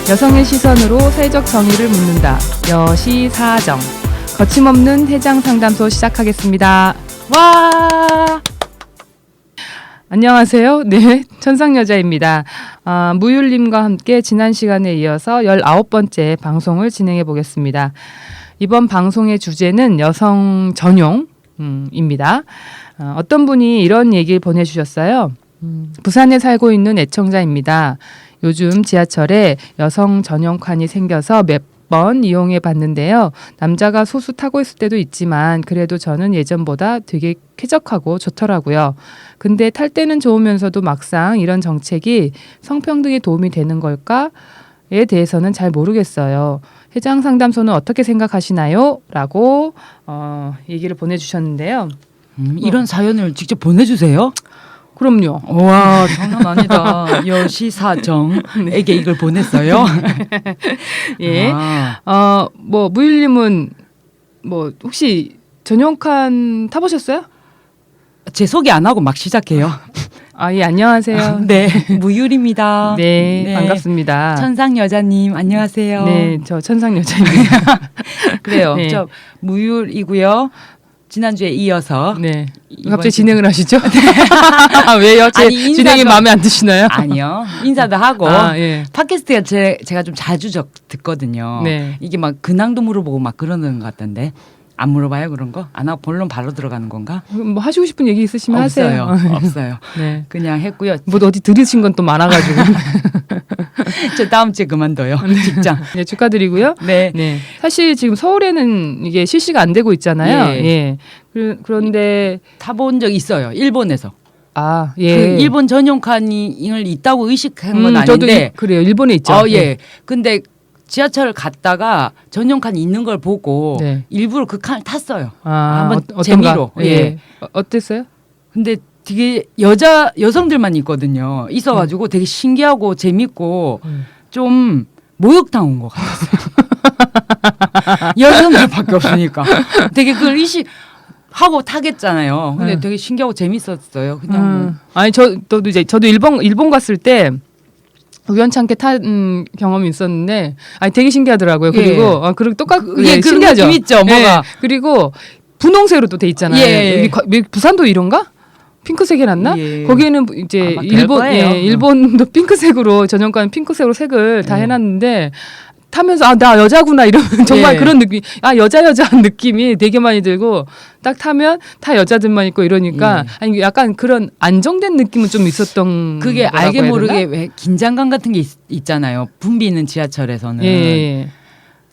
여성의 시선으로 사회적 정의를 묻는다. 여시사정. 거침없는 해장 상담소 시작하겠습니다. 와! 안녕하세요. 네, 천상여자입니다. 무율님과 함께 지난 시간에 이어서 19번째 방송을 진행해 보겠습니다. 이번 방송의 주제는 여성 전용입니다. 어떤 분이 이런 얘기를 보내주셨어요. 부산에 살고 있는 애청자입니다. 요즘 지하철에 여성 전용칸이 생겨서 몇 번 이용해 봤는데요. 남자가 소수 타고 있을 때도 있지만 그래도 저는 예전보다 되게 쾌적하고 좋더라고요. 근데 탈 때는 좋으면서도 막상 이런 정책이 성평등에 도움이 되는 걸까에 대해서는 잘 모르겠어요. 해장 상담소는 어떻게 생각하시나요? 라고 얘기를 보내주셨는데요. 이런 사연을 직접 보내주세요? 그럼요. 와, 장난 아니다. 여시사정에게 이걸 보냈어요? 예. 아. 무율님은 혹시 전용칸 타보셨어요? 제 소개 안 하고 막 시작해요. 예, 안녕하세요. 네, 무율입니다. 네, 반갑습니다. 천상여자님, 안녕하세요. 네, 저 천상여자입니다. 그래요. 네. 저 무율이고요. 지난주에 이어서. 네. 이번 갑자기 주- 진행을 하시죠? 왜요? 제 아니, 진행이 마음에 안 드시나요? 아니요. 인사도 하고. 예. 팟캐스트가 제가 좀 자주 듣거든요. 네. 이게 막 근황도 물어보고 막 그러는 것 같던데. 안 물어봐요 그런 거? 안 하고 본론 바로 들어가는 건가? 뭐 하시고 싶은 얘기 있으시면 없어요. 하세요. 없어요. 네. 그냥 했고요. 뭐 어디 들으신 건 또 많아가지고. 저 다음 주에 그만둬요. 직장. 네, 축하드리고요. 네. 네. 사실 지금 서울에는 이게 실시가 안 되고 있잖아요. 예. 예. 그런데 타본 적 있어요. 일본에서. 예. 그 일본 전용 칸을 있다고 의식한 건 저도 아닌데. 그래요. 일본에 있죠. 예. 근데 지하철을 갔다가 전용 칸이 있는 걸 보고 네. 일부러 그 칸을 탔어요. 한번 어떤가? 재미로. 예. 어땠어요? 근데 되게 여성들만 있거든요. 있어가지고 되게 신기하고 재밌고 좀 목욕탕 온 것 같았어요. 여성들밖에 없으니까 되게 그걸 하고 타겠잖아요. 근데 되게 신기하고 재밌었어요. 그냥 뭐. 아니 저도 일본 갔을 때 우연찮게 탄 경험이 있었는데 되게 신기하더라고요. 예. 그리고 그리고 그런 신기하죠. 느낌 있죠, 뭐가. 그리고 분홍색으로 또 돼 있잖아요. 예. 여기 부산도 이런가? 핑크색 해놨나? 예. 거기에는 이제 아마 그럴 거예요. 일본도 핑크색으로 전용관 핑크색으로 색을 다 해놨는데 타면서 나 여자구나 이러면 정말 예. 그런 느낌 여자한 느낌이 되게 많이 들고 딱 타면 다 여자들만 있고 이러니까 예. 아니 약간 그런 안정된 느낌은 좀 있었던 그게 거라고 알게 해야 모르게 되나? 왜 긴장감 같은 게 있잖아요. 붐비는 지하철에서는. 예.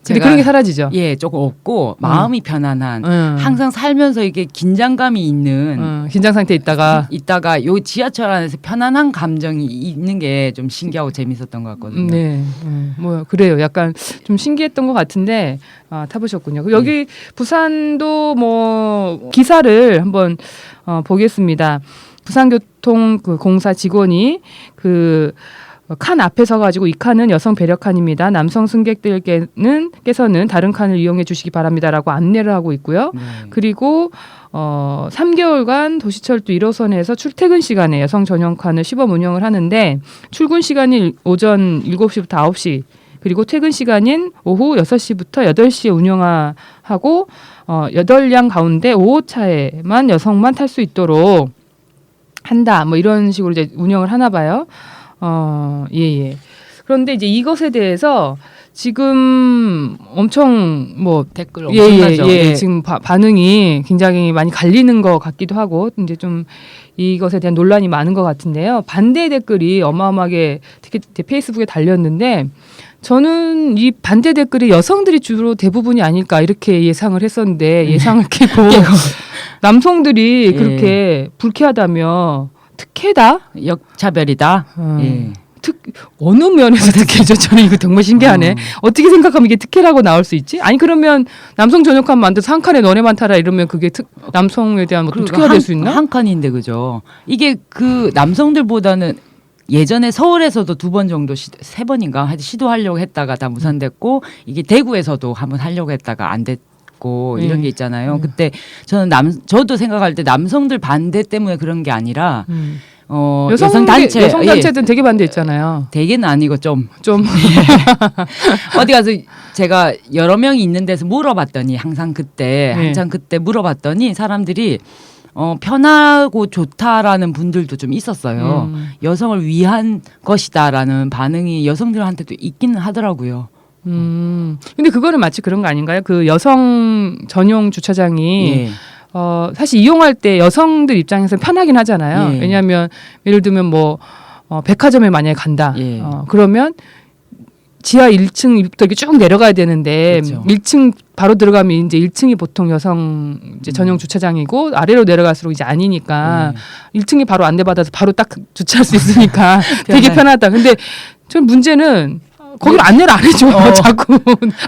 근데 제가 그런 게 사라지죠. 예, 조금 없고 마음이 편안한 항상 살면서 이게 긴장감이 있는 긴장 상태에 있다가 요 지하철 안에서 편안한 감정이 있는 게 좀 신기하고 재밌었던 것 같거든요. 네, 뭐 그래요. 약간 좀 신기했던 것 같은데 타보셨군요. 여기 부산도 뭐 기사를 한번 보겠습니다. 부산교통 그 공사 직원이 칸 앞에 서가지고 이 칸은 여성 배려 칸입니다. 남성 승객께서는 다른 칸을 이용해 주시기 바랍니다라고 안내를 하고 있고요. 그리고 3개월간 도시철도 1호선에서 출퇴근 시간에 여성 전용 칸을 시범 운영을 하는데 출근 시간이 오전 7시부터 9시 그리고 퇴근 시간인 오후 6시부터 8시에 운영하고 8량 가운데 5호차에만 여성만 탈 수 있도록 한다. 뭐 이런 식으로 이제 운영을 하나 봐요. 예. 그런데 이제 이것에 대해서 지금 엄청 댓글 엄청나죠. 예. 지금 반응이 굉장히 많이 갈리는 것 같기도 하고 이제 좀 이것에 대한 논란이 많은 것 같은데요. 반대 댓글이 어마어마하게 특히 페이스북에 달렸는데 저는 이 반대 댓글이 여성들이 주로 대부분이 아닐까 이렇게 예상을 했었는데 예상을 깨고 남성들이 그렇게 불쾌하다며 특혜다? 역차별이다. 예. 어느 면에서 특혜죠? 저는 이거 정말 신기하네. 어떻게 생각하면 이게 특혜라고 나올 수 있지? 아니 그러면 남성 전용칸 만들어서 한 칸에 너네만 타라 이러면 그게 남성에 대한 어떤 특혜가 될 수 있나? 한 칸인데 그죠. 이게 그 남성들보다는 예전에 서울에서도 2번 정도 3번인가 시도하려고 했다가 다 무산됐고 이게 대구에서도 한번 하려고 했다가 안 됐고 이런 게 있잖아요. 그때 저도 생각할 때 남성들 반대 때문에 그런 게 아니라 여성 단체 여성 단체든 되게 반대했잖아요. 되게는 아니고 좀 어디 가서 제가 여러 명이 있는 데서 물어봤더니 항상 그때 한창 그때 물어봤더니 사람들이 편하고 좋다라는 분들도 좀 있었어요. 여성을 위한 것이다라는 반응이 여성들한테도 있기는 하더라고요. 근데 그거는 마치 그런 거 아닌가요? 그 여성 전용 주차장이 예. 사실 이용할 때 여성들 입장에서는 편하긴 하잖아요. 예. 왜냐하면 예를 들면 뭐 백화점에 만약에 간다. 예. 그러면 지하 1층부터 이렇게 쭉 내려가야 되는데 그렇죠. 1층 바로 들어가면 이제 1층이 보통 여성 이제 전용 주차장이고 아래로 내려갈수록 이제 아니니까 1층이 바로 안내받아서 바로 딱 주차할 수 있으니까 되게 편하다. 근데 전 문제는 거기를 안내를 안 해줘. 자꾸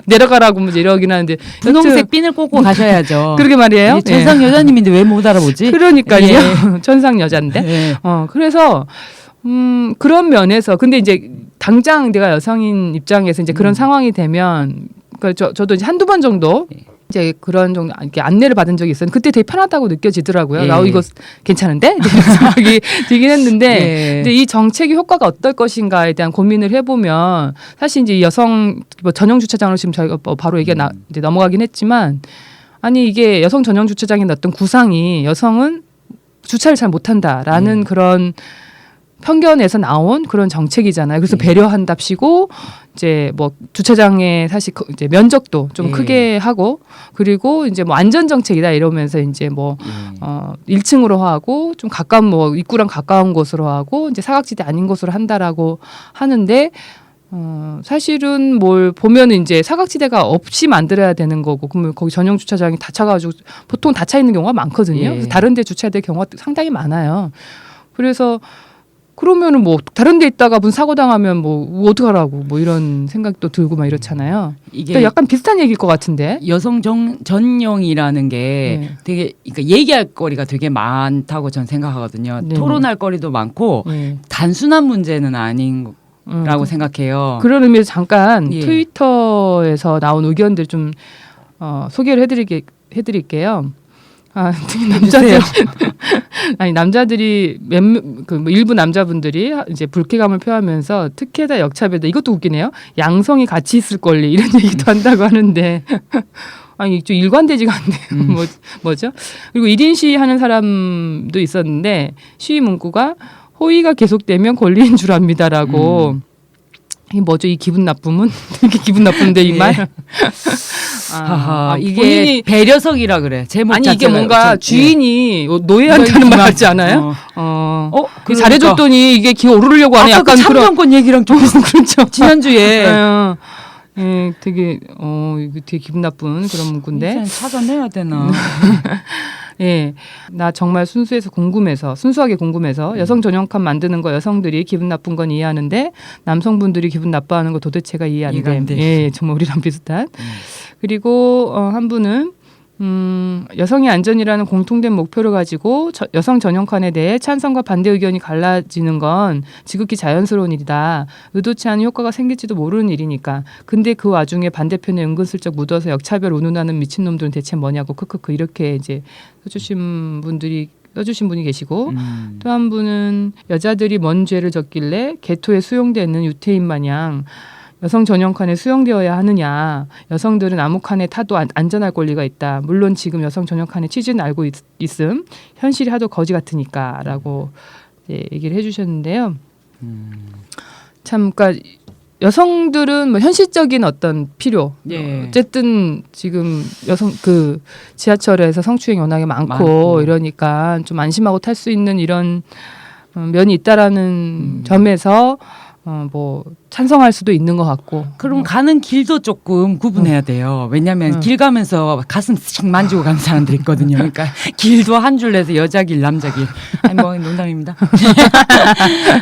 내려가라고 뭐 이러긴 하는데 분홍색 핀을 꽂고 가셔야죠. 그러게 말이에요. 예, 천상 여자님인데 왜 못 알아보지? 그러니까요. 예. 천상 여잔데. 예. 그래서 그런 면에서 근데 이제 당장 내가 여성인 입장에서 이제 그런 상황이 되면 그러니까 저도 이제 한두 번 정도 이제 그런 정도 이렇게 안내를 받은 적이 있었는데 그때 되게 편하다고 느껴지더라고요. 예. 나 이거 괜찮은데 이런 생각이 들긴 했는데 예. 근데 이 정책의 효과가 어떨 것인가에 대한 고민을 해보면 사실 이제 여성 뭐 전용 주차장으로 지금 저희가 바로 얘기가 이제 넘어가긴 했지만 아니 이게 여성 전용 주차장의 어떤 구상이 여성은 주차를 잘 못한다라는 그런 편견에서 나온 그런 정책이잖아요. 그래서 배려한답시고 이제 뭐 주차장에 사실 이제 면적도 좀 크게 하고 그리고 이제 뭐 안전 정책이다 이러면서 이제 뭐 1층으로 하고 좀 가까운 뭐 입구랑 가까운 곳으로 하고 이제 사각지대 아닌 곳으로 한다라고 하는데 사실은 뭘 보면은 이제 사각지대가 없이 만들어야 되는 거고 그러면 거기 전용 주차장이 다 차가지고 보통 다 차 있는 경우가 많거든요. 예. 그래서 다른 데 주차해야 될 경우가 상당히 많아요. 그래서 그러면은 뭐 다른 데 있다가 무슨 사고 당하면 뭐 어떡하라고 뭐 이런 생각도 들고 막 이렇잖아요. 이게 그러니까 약간 비슷한 얘기일 것 같은데. 여성 전용이라는 게 되게 그러니까 얘기할 거리가 되게 많다고 전 생각하거든요. 네. 토론할 거리도 많고 네. 단순한 문제는 아닌 라고 생각해요. 그런 의미에서 잠깐 예. 트위터에서 나온 의견들 좀 소개를 해드릴게요. 특히 남자들 아니 남자들이 뭐 일부 남자분들이 이제 불쾌감을 표하면서 특혜다 역차별다 이것도 웃기네요. 양성이 같이 있을 권리 이런 얘기도 한다고 하는데 아니 좀 일관되지가 않네요. 뭐죠? 그리고 1인 시위하는 사람도 있었는데 시위 문구가 호의가 계속되면 권리인 줄 압니다라고. 이게 뭐죠? 이 기분 나쁨은? 되게 기분 나쁜데 이 말. 이게 본인이 배려석이라 그래. 제목 아니 이게 자체가 뭔가 주인이 노예한다는 말 같지 않아요? 그 그러니까. 잘해줬더니 이게 기어 오르려고 하는 약간 그 그런 참정권 얘기랑 좀 그렇죠. 지난주에 되게 이거 되게 기분 나쁜 그런 문구인데. 찾아내야 되나? 예, 나 정말 순수하게 궁금해서 여성 전용칸 만드는 거 여성들이 기분 나쁜 건 이해하는데 남성분들이 기분 나빠하는 거 도대체가 이해 안 돼. 예, 정말 우리랑 비슷한. 그리고 한 분은 여성의 안전이라는 공통된 목표를 가지고 여성 전용칸에 대해 찬성과 반대 의견이 갈라지는 건 지극히 자연스러운 일이다. 의도치 않은 효과가 생길지도 모르는 일이니까. 근데 그 와중에 반대편에 은근슬쩍 묻어서 역차별 운운하는 미친놈들은 대체 뭐냐고 크크크 이렇게 이제 써주신 분이 계시고 또 한 분은 여자들이 뭔 죄를 졌길래 개토에 수용되는 유태인 마냥 여성 전용 칸에 수용되어야 하느냐. 여성들은 아무 칸에 타도 안전할 권리가 있다. 물론 지금 여성 전용 칸의 취지는 알고 있음. 현실이 하도 거지 같으니까 라고 얘기를 해주셨는데요. 참 그러니까 여성들은 뭐 현실적인 어떤 필요. 어쨌든 지금 여성 그 지하철에서 성추행이 워낙에 많고 이러니까 좀 안심하고 탈 수 있는 이런 면이 있다라는 점에서 뭐 찬성할 수도 있는 것 같고. 그럼 가는 길도 조금 구분해야 돼요. 왜냐하면 길 가면서 가슴 씩 만지고 가는 사람들이 있거든요. 그러니까 길도 한 줄 내서 여자 길, 남자 길. 아니 뭐 농담입니다.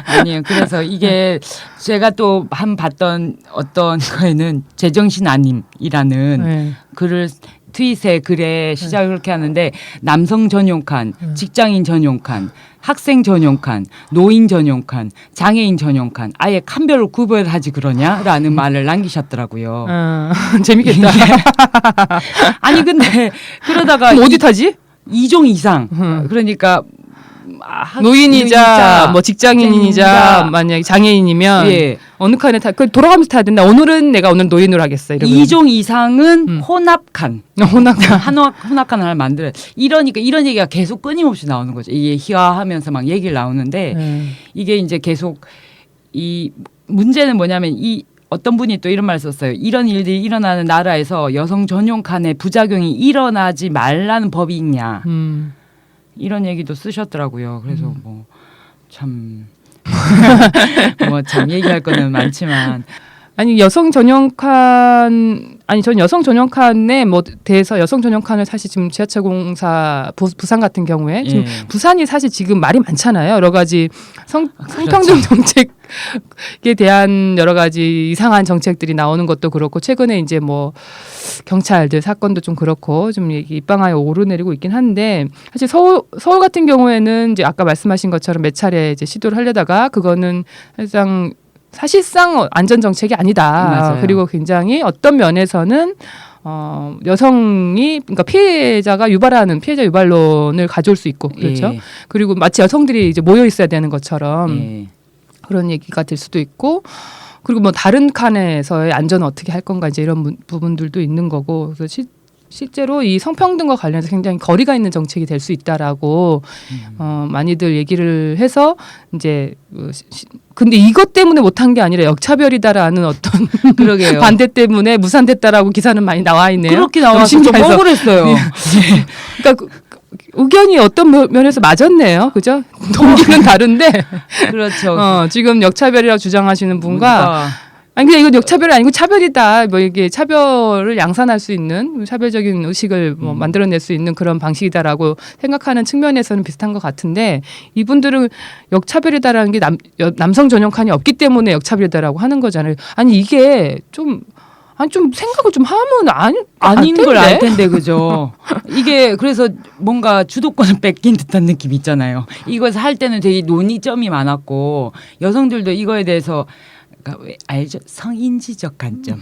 아니에요. 그래서 이게 제가 또 한 봤던 어떤 거에는 제정신 아님이라는 글을 트윗에 글에 시작을 그렇게 하는데 남성 전용 칸, 직장인 전용 칸, 학생 전용 칸, 노인 전용 칸, 장애인 전용 칸 아예 칸별로 구별하지 그러냐라는 말을 남기셨더라고요. 재밌겠다. 아니 근데 그러다가 어디 타지? 2종 이상 그러니까 노인이자 뭐 직장인이자 만약에 장애인이면 예. 어느 칸에 그 돌아가면서 타야 된다. 오늘은 내가 오늘 노인으로 하겠어. 이러면 2종 이상은 혼합칸. 혼합칸. 혼합칸을 하나 만들어. 이러니까 이런 얘기가 계속 끊임없이 나오는 거죠. 이게 희화하면서 막 얘기를 나오는데 이게 이제 계속 이 문제는 뭐냐면 이 어떤 분이 또 이런 말 썼어요. 이런 일들이 일어나는 나라에서 여성 전용 칸의 부작용이 일어나지 말라는 법이 있냐. 이런 얘기도 쓰셨더라고요. 그래서 뭐 참 뭐 참 얘기할 거는 많지만 아니 여성 전용 칸 아니 전 여성 전용 칸에 뭐 대해서 여성 전용 칸을 사실 지금 지하철공사 부산 같은 경우에 지금 예. 부산이 사실 지금 말이 많잖아요. 여러 가지 성평등 그렇죠. 정책에 대한 여러 가지 이상한 정책들이 나오는 것도 그렇고 최근에 이제 뭐 경찰들 사건도 좀 그렇고 좀 입방아에 오르내리고 있긴 한데 사실 서울 같은 경우에는 이제 아까 말씀하신 것처럼 몇 차례 이제 시도를 하려다가 그거는 사실상 안전 정책이 아니다. 맞아요. 그리고 굉장히 어떤 면에서는 여성이 그러니까 피해자 유발론을 가져올 수 있고 그렇죠. 예. 그리고 마치 여성들이 이제 모여 있어야 되는 것처럼 예. 그런 얘기가 될 수도 있고 그리고 뭐 다른 칸에서의 안전은 어떻게 할 건가 이제 이런 부분들도 있는 거고 그래서 실제로 이 성평등과 관련해서 굉장히 거리가 있는 정책이 될 수 있다라고 많이들 얘기를 해서 이제 근데 이것 때문에 못한 게 아니라 역차별이다라는 어떤 그러게요. 반대 때문에 무산됐다라고 기사는 많이 나와 있네요. 그렇게 나와서 좀 신기해서. 억울했어요. 그러니까 의견이 어떤 면에서 맞았네요. 그죠? 동기는 다른데 그렇죠. 지금 역차별이라고 주장하시는 분과 아니 근데 이건 역차별이 아니고 차별이다. 뭐 이게 차별을 양산할 수 있는 차별적인 의식을 뭐 만들어낼 수 있는 그런 방식이다라고 생각하는 측면에서는 비슷한 것 같은데 이분들은 역차별이다라는 게 남성 전용 칸이 없기 때문에 역차별이다라고 하는 거잖아요. 아니 이게 좀 생각을 좀 하면 아닌 걸 알 텐데 그죠. 이게 그래서 뭔가 주도권을 뺏긴 듯한 느낌이 있잖아요. 이걸 할 때는 되게 논의점이 많았고 여성들도 이거에 대해서 그러니까 왜 알죠? 성인지적 관점.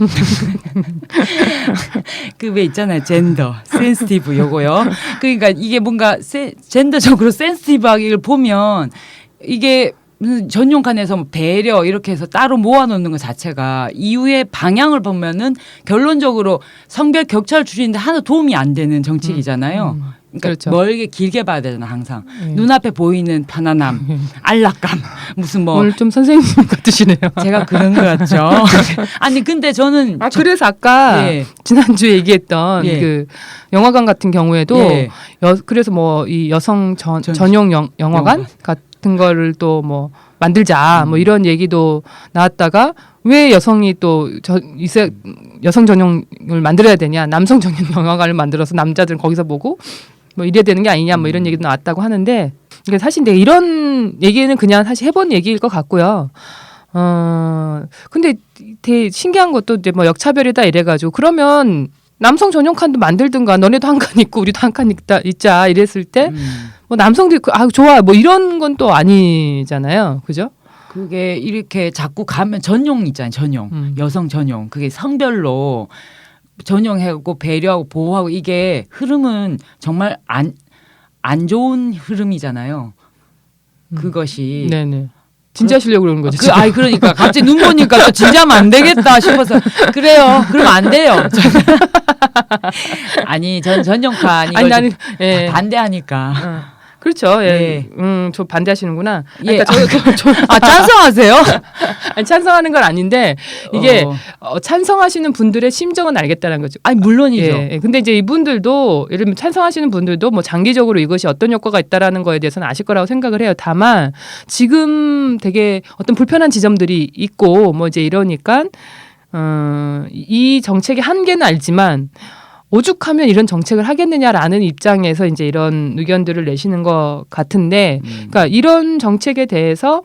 그 왜 있잖아요. 젠더, 센시티브 요거요. 그러니까 이게 뭔가 젠더적으로 센시티브하기를 보면 이게 전용 칸에서 배려 이렇게 해서 따로 모아놓는 것 자체가 이후의 방향을 보면은 결론적으로 성별 격차를 줄이는데 하나 도움이 안 되는 정책이잖아요. 그러니까 그렇죠. 멀게 길게 봐야 되잖아 항상. 눈앞에 보이는 편안함, 안락감 무슨 뭐 오늘 좀 선생님 같으시네요. 제가 그런 것 같죠. 아니 근데 저는 그래서 아까 예. 지난주에 얘기했던 예. 그 영화관 같은 경우에도 예. 그래서 뭐 이 여성 전용 영화관 같은 거를 또 뭐 만들자 뭐 이런 얘기도 나왔다가 왜 여성이 또 여성 전용을 만들어야 되냐 남성 전용 영화관을 만들어서 남자들은 거기서 보고 뭐 이래야 되는 게 아니냐 뭐 이런 얘기도 나왔다고 하는데 사실 근데 이런 얘기는 그냥 사실 해본 얘기일 것 같고요. 근데 되게 신기한 것도 이제 뭐 역차별이다 이래가지고 그러면 남성 전용 칸도 만들든가 너네도 한 칸 있고 우리도 한 칸 있자 이랬을 때 뭐 남성들이 좋아 뭐 이런 건 또 아니잖아요, 그죠? 그게 이렇게 자꾸 가면 전용 있잖아요. 전용 여성 전용 그게 성별로 전용하고 배려하고 보호하고 이게 흐름은 정말 안 좋은 흐름이잖아요. 그것이 네네. 진지하시려고 그러는 거죠. 그러니까 갑자기 눈 보니까 또 진지하면 안 되겠다 싶어서 그래요. 그럼 안 돼요. 아니 전 전용칸 이걸 나는 반대하니까. 그렇죠. 예. 저 반대하시는구나. 예. 그러니까 찬성하세요? 아니, 찬성하는 건 아닌데 이게 찬성하시는 분들의 심정은 알겠다는 거죠. 아니 물론이죠. 예. 근데 이제 이분들도 예를 들면 찬성하시는 분들도 뭐 장기적으로 이것이 어떤 효과가 있다라는 거에 대해서는 아실 거라고 생각을 해요. 다만 지금 되게 어떤 불편한 지점들이 있고 뭐 이제 이러니까 이 정책의 한계는 알지만 오죽하면 이런 정책을 하겠느냐라는 입장에서 이제 이런 의견들을 내시는 것 같은데, 그러니까 이런 정책에 대해서,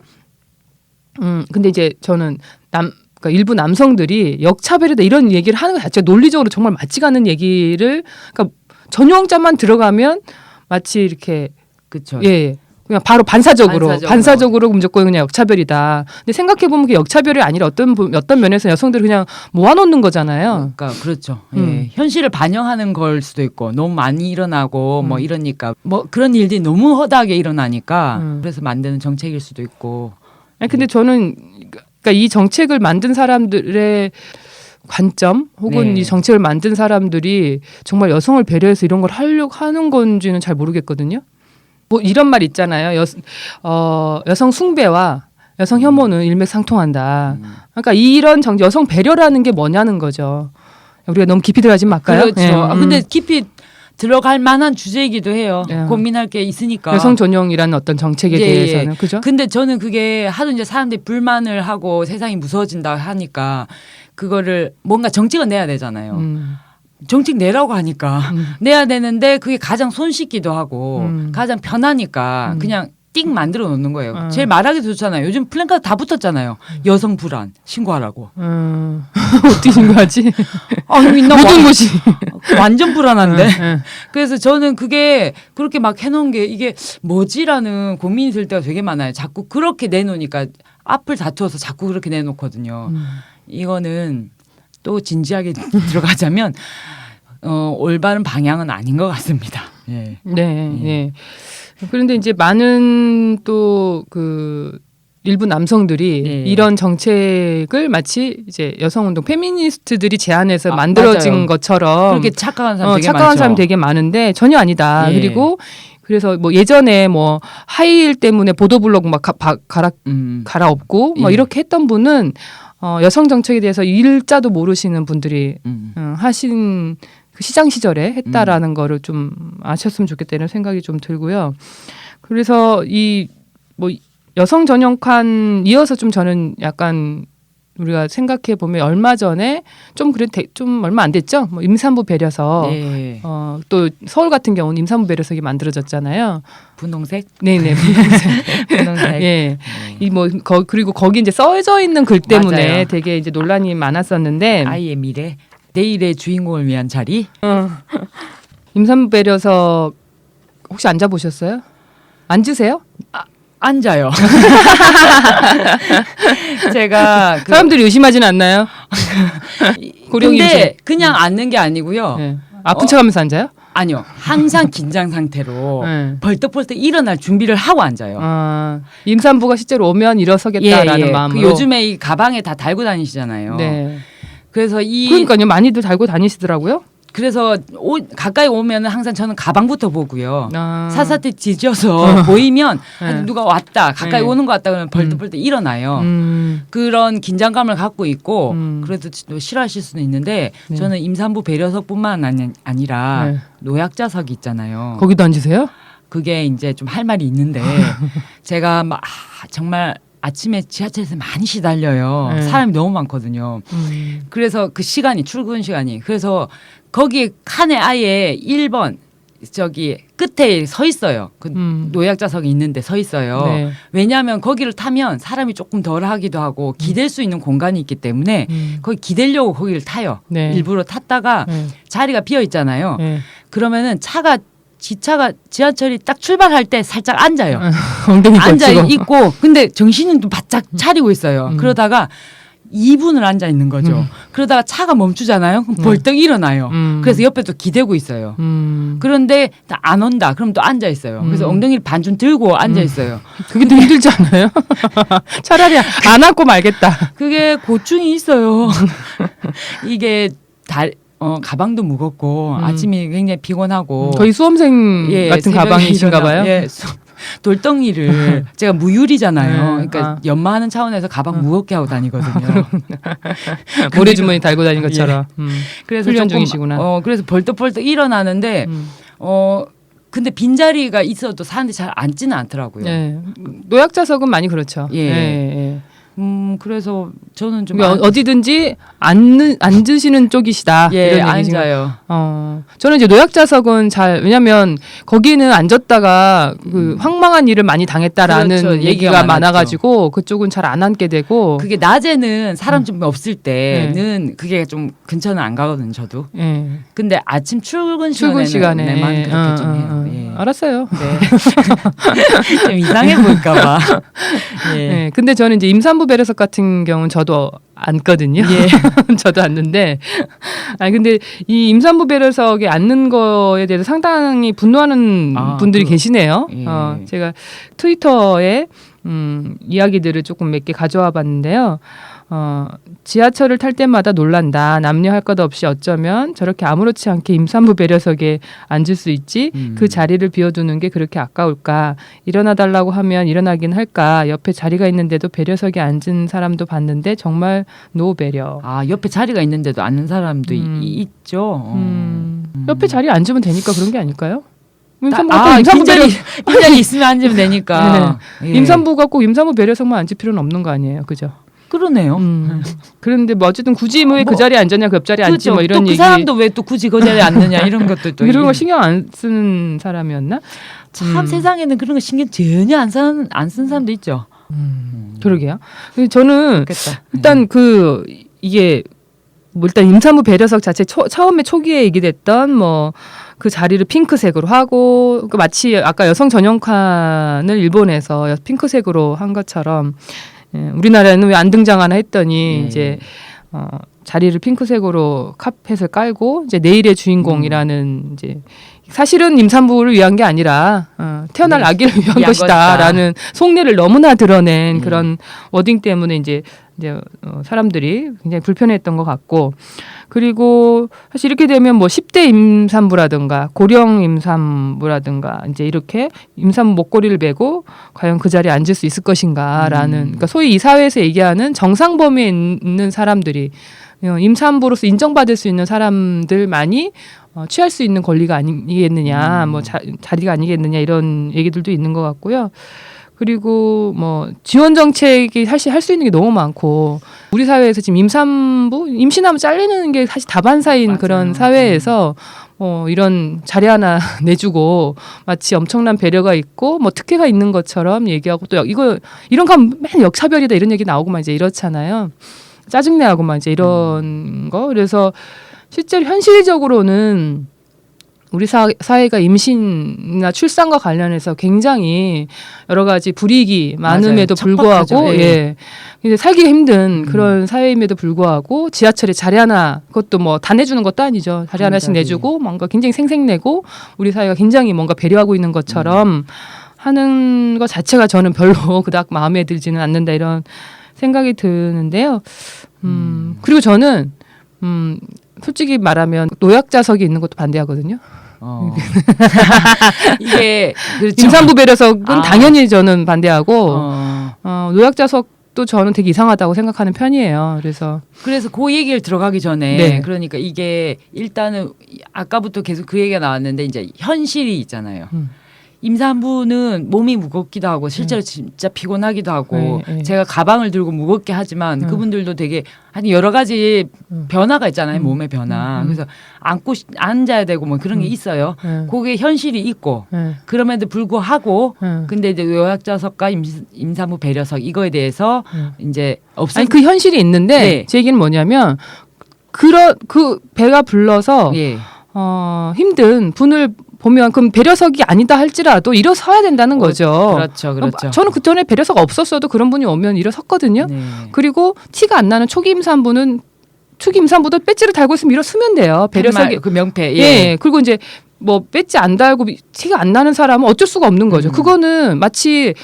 근데 이제 저는 그러니까 일부 남성들이 역차별이다 이런 얘기를 하는 것 자체가 논리적으로 정말 맞지가 않는 얘기를, 그러니까 전용자만 들어가면 마치 이렇게 그렇죠. 예. 그냥 바로 반사적으로 무조건 그냥 역차별이다. 근데 생각해 보면 그 역차별이 아니라 어떤 면에서 여성들을 그냥 모아놓는 거잖아요. 그러니까 그렇죠. 예. 현실을 반영하는 걸 수도 있고 너무 많이 일어나고 뭐 이러니까 뭐 그런 일들이 너무 허다하게 일어나니까 그래서 만드는 정책일 수도 있고. 아니 근데 저는 그러니까 이 정책을 만든 사람들의 관점 혹은 네. 이 정책을 만든 사람들이 정말 여성을 배려해서 이런 걸 하려고 하는 건지는 잘 모르겠거든요. 뭐 이런 말 있잖아요. 여성 숭배와 여성 혐오는 일맥상통한다. 그러니까 이런 여성 배려라는 게 뭐냐는 거죠. 우리가 너무 깊이 들어가지 말까요? 그렇죠. 예. 근데 깊이 들어갈 만한 주제이기도 해요. 예. 고민할 게 있으니까. 여성 전용이라는 어떤 정책에 예, 대해서는 예. 그죠? 근데 저는 그게 하도 이제 사람들이 불만을 하고 세상이 무서워진다 하니까 그거를 뭔가 정책은 내야 되잖아요. 정책 내라고 하니까 내야 되는데 그게 가장 손쉽기도 하고 가장 편하니까 그냥 띵 만들어 놓는 거예요. 제일 말하기도 좋잖아요. 요즘 플랜카드 다 붙었잖아요. 여성 불안 신고하라고. 어떻게 신고하지? 모든 곳이 완전 불안한데. 그래서 저는 그게 그렇게 막 해놓은 게 이게 뭐지라는 고민이 들 때가 되게 많아요. 자꾸 그렇게 내놓으니까 앞을 다투어서 자꾸 그렇게 내놓거든요. 이거는 또 진지하게 들어가자면 올바른 방향은 아닌 것 같습니다. 예. 네, 예. 그런데 이제 많은 또 그 일부 남성들이 네. 이런 정책을 마치 이제 여성운동 페미니스트들이 제안해서 만들어진 맞아요. 것처럼 그렇게 착각하는 사람 되게 착각한 많죠. 사람 되게 많은데 전혀 아니다. 예. 그리고 그래서 뭐 예전에 뭐 하이힐 때문에 보도블록 막 갈아엎고 뭐 예. 이렇게 했던 분은 여성 정책에 대해서 일자도 모르시는 분들이 하신 그 시장 시절에 했다라는 거를 좀 아셨으면 좋겠다는 생각이 좀 들고요. 그래서 이 뭐 여성 전용칸 이어서 좀 저는 약간 우리가 생각해 보면 얼마 전에 좀 얼마 안 됐죠. 뭐 임산부 배려석 네. 또 서울 같은 경우는 임산부 배려석이 만들어졌잖아요. 분홍색? 네네. 분홍색. 예. 이 뭐 그리고 거기 이제 써져 있는 글 때문에 맞아요. 되게 이제 논란이 많았었는데 아이의 미래, 내일의 주인공을 위한 자리. 임산부 배려석 혹시 앉아 보셨어요? 앉으세요? 앉아요. 제가 사람들이 의심하지는 않나요? 고령이 근데 그냥 앉는 게 아니고요. 네. 아픈 척하면서 앉아요? 아니요. 항상 긴장 상태로 네. 벌떡벌떡 일어날 준비를 하고 앉아요. 임산부가 실제로 오면 일어서겠다라는 마음으로. 그 요즘에 이 가방에 다 달고 다니시잖아요. 네. 그래서 그러니까요. 많이들 달고 다니시더라고요. 그래서 가까이 오면 항상 저는 가방부터 보고요. 아. 사사티 뒤져서 보이면 네. 누가 왔다 가까이 네. 오는 것 같다 그러면 벌떡벌떡 일어나요. 그런 긴장감을 갖고 있고 그래도 싫어하실 수는 있는데 네. 저는 임산부 배려석뿐만 아니라 네. 노약자석이 있잖아요. 거기도 앉으세요? 그게 이제 좀 할 말이 있는데 제가 막 정말 아침에 지하철에서 많이 시달려요. 네. 사람이 너무 많거든요. 그래서 그 시간이 출근 시간이 그래서 거기 칸에 아예 1번 저기 끝에 서 있어요. 그 노약자석이 있는데 서 있어요. 네. 왜냐하면 거기를 타면 사람이 조금 덜하기도 하고 기댈 수 있는 공간이 있기 때문에 거기 기대려고 거기를 타요. 네. 일부러 탔다가 네. 자리가 비어 있잖아요. 네. 그러면은 지하철이 딱 출발할 때 살짝 앉아요. 엉덩이 앉아 걸치고. 있고 근데 정신은 또 바짝 차리고 있어요. 그러다가 2분을 앉아 있는 거죠. 그러다가 차가 멈추잖아요. 그럼 벌떡 일어나요. 그래서 옆에 또 기대고 있어요. 그런데 안 온다. 그럼 또 앉아 있어요. 그래서 엉덩이를 반쯤 들고 앉아 있어요. 그게 더 힘들지 않아요? 차라리 안 앉고 말겠다. 그게 고충이 있어요. 이게 가방도 무겁고 아침이 굉장히 피곤하고 거의 수험생 같은 새벽에 가방이신가 봐요. 돌덩이를 제가 무율이잖아요. 네. 그러니까 연마하는 차원에서 가방 무겁게 하고 다니거든요. 모래주머니 달고 다니는 것처럼. 그래서 훈련 조금, 중이시구나. 그래서 벌떡벌떡 일어나는데 근데 빈자리가 있어도 사람들이 잘 앉지는 않더라고요. 네. 노약자석은 많이 그렇죠. 예. 예. 그래서 저는 좀 그러니까 어디든지 앉으시는 쪽이시다. 예, 이런 얘기신가요? 앉아요. 저는 이제 노약자석은 왜냐면 거기는 앉았다가 그 황망한 일을 많이 당했다라는 그렇죠. 얘기가 얘기가 많아가지고 그쪽은 잘 안 앉게 되고. 그게 낮에는 사람 좀 없을 때는 그게 좀 근처는 안 가거든요, 저도. 예. 근데 아침 출근 출근 시간에 시간에만 그렇게 좀 해요. 예. 알았어요. 네. 좀 이상해 보일까봐. 예. 네, 근데 저는 이제 임산부 배려석 같은 경우는 저도 앉거든요. 예. 저도 앉는데, 아니 근데 이 임산부 배려석에 앉는 거에 대해서 상당히 분노하는 분들이 계시네요. 예. 제가 트위터에 이야기들을 조금 몇 개 가져와 봤는데요. 지하철을 탈 때마다 놀란다. 남녀 할 것 없이 어쩌면 저렇게 아무렇지 않게 임산부 배려석에 앉을 수 있지. 그 자리를 비워두는 게 그렇게 아까울까. 일어나 달라고 하면 일어나긴 할까. 옆에 자리가 있는데도 배려석에 앉은 사람도 봤는데 정말 노배려. 아, 옆에 자리가 있는데도 앉는 사람도 있죠. 옆에 자리에 앉으면 되니까 그런 게 아닐까요? 임산부 빈자리 있으면 앉으면 되니까. 네. 임산부가 꼭 임산부 배려석만 앉을 필요는 없는 거 아니에요, 그죠? 그러네요. 그런데 뭐 어쨌든 굳이 왜 그 자리에 앉았냐, 그 옆자리에 앉지 그렇죠. 뭐 이런 또 얘기. 그 사람도 왜 또 굳이 그 자리에 앉느냐 이런 것도 또 이런 거 신경 안 쓰는 사람이었나? 참 세상에는 그런 거 신경 전혀 안 쓴 사람도 있죠. 그러게요. 근데 저는 그렇겠다. 일단 이게 뭐 일단 임산부 배려석 자체 처음에 초기에 얘기됐던 뭐 그 자리를 핑크색으로 하고 마치 아까 여성 전용 칸을 일본에서 핑크색으로 한 것처럼 우리나라에는 왜 안 등장하나 했더니 이제 자리를 핑크색으로 카펫을 깔고 이제 내일의 주인공이라는 이제 사실은 임산부를 위한 게 아니라 태어날 아기를 위한 것이다라는 속내를 너무나 드러낸 그런 워딩 때문에 이제 사람들이 굉장히 불편했던 것 같고, 그리고 사실 이렇게 되면 뭐 10대 임산부라든가 고령 임산부라든가 이제 이렇게 임산부 목걸이를 메고 과연 그 자리에 앉을 수 있을 것인가라는, 그러니까 소위 이 사회에서 얘기하는 정상 범위에 있는 사람들이 임산부로서 인정받을 수 있는 사람들만이 취할 수 있는 권리가 아니겠느냐, 뭐 자리가 아니겠느냐 이런 얘기들도 있는 것 같고요. 그리고 뭐 지원 정책이 사실 할 수 있는 게 너무 많고, 우리 사회에서 지금 임신하면 잘리는 게 사실 다반사인 맞아요. 그런 사회에서 이런 자리 하나 내주고 마치 엄청난 배려가 있고 뭐 특혜가 있는 것처럼 얘기하고, 또 이런 거 하면 맨 역차별이다 이런 얘기 나오고 막 이제 이렇잖아요. 짜증내하고 막 이제 이런 거. 그래서 실제로 현실적으로는 우리 사회가 임신이나 출산과 관련해서 굉장히 여러 가지 불이익이 많음에도 불구하고, 예, 살기가 힘든 그런 사회임에도 불구하고 지하철에 자리 하나, 그것도 뭐 다 내주는 것도 아니죠. 자리 하나씩 내주고 뭔가 굉장히 생색내고 우리 사회가 굉장히 뭔가 배려하고 있는 것처럼 하는 것 자체가 저는 별로 그닥 마음에 들지는 않는다 이런 생각이 드는데요. 그리고 저는 솔직히 말하면 노약자석이 있는 것도 반대하거든요. 이게 그렇죠. 임산부 배려석은 당연히 저는 반대하고 노약자석도 저는 되게 이상하다고 생각하는 편이에요. 그래서 그 얘기를 들어가기 전에 네. 그러니까 이게 일단은 아까부터 계속 그 얘기가 나왔는데 이제 현실이 있잖아요. 임산부는 몸이 무겁기도 하고 실제로 진짜 피곤하기도 하고 제가 가방을 들고 무겁게 하지만 그분들도 되게 한 여러 가지 변화가 있잖아요. 몸의 변화. 그래서 앉아야 되고 뭐 그런 게 있어요. 그게 현실이 있고 그럼에도 불구하고 근데 이제 요약자석과 임산부 배려석 이거에 대해서 이제 아니 그 현실이 있는데 네. 제 얘기는 뭐냐면 그 배가 불러서 예. 힘든 분을 보면 그럼 배려석이 아니다 할지라도 일어서야 된다는 거죠. 그렇죠. 저는 그 전에 배려석 없었어도 그런 분이 오면 일어섰거든요. 네. 그리고 티가 안 나는 초기 임산부도 배지를 달고 있으면 일어서면 돼요. 배려석이 그 명패. 예. 그리고 이제 뭐 배지 안 달고 티가 안 나는 사람은 어쩔 수가 없는 거죠. 그거는 마치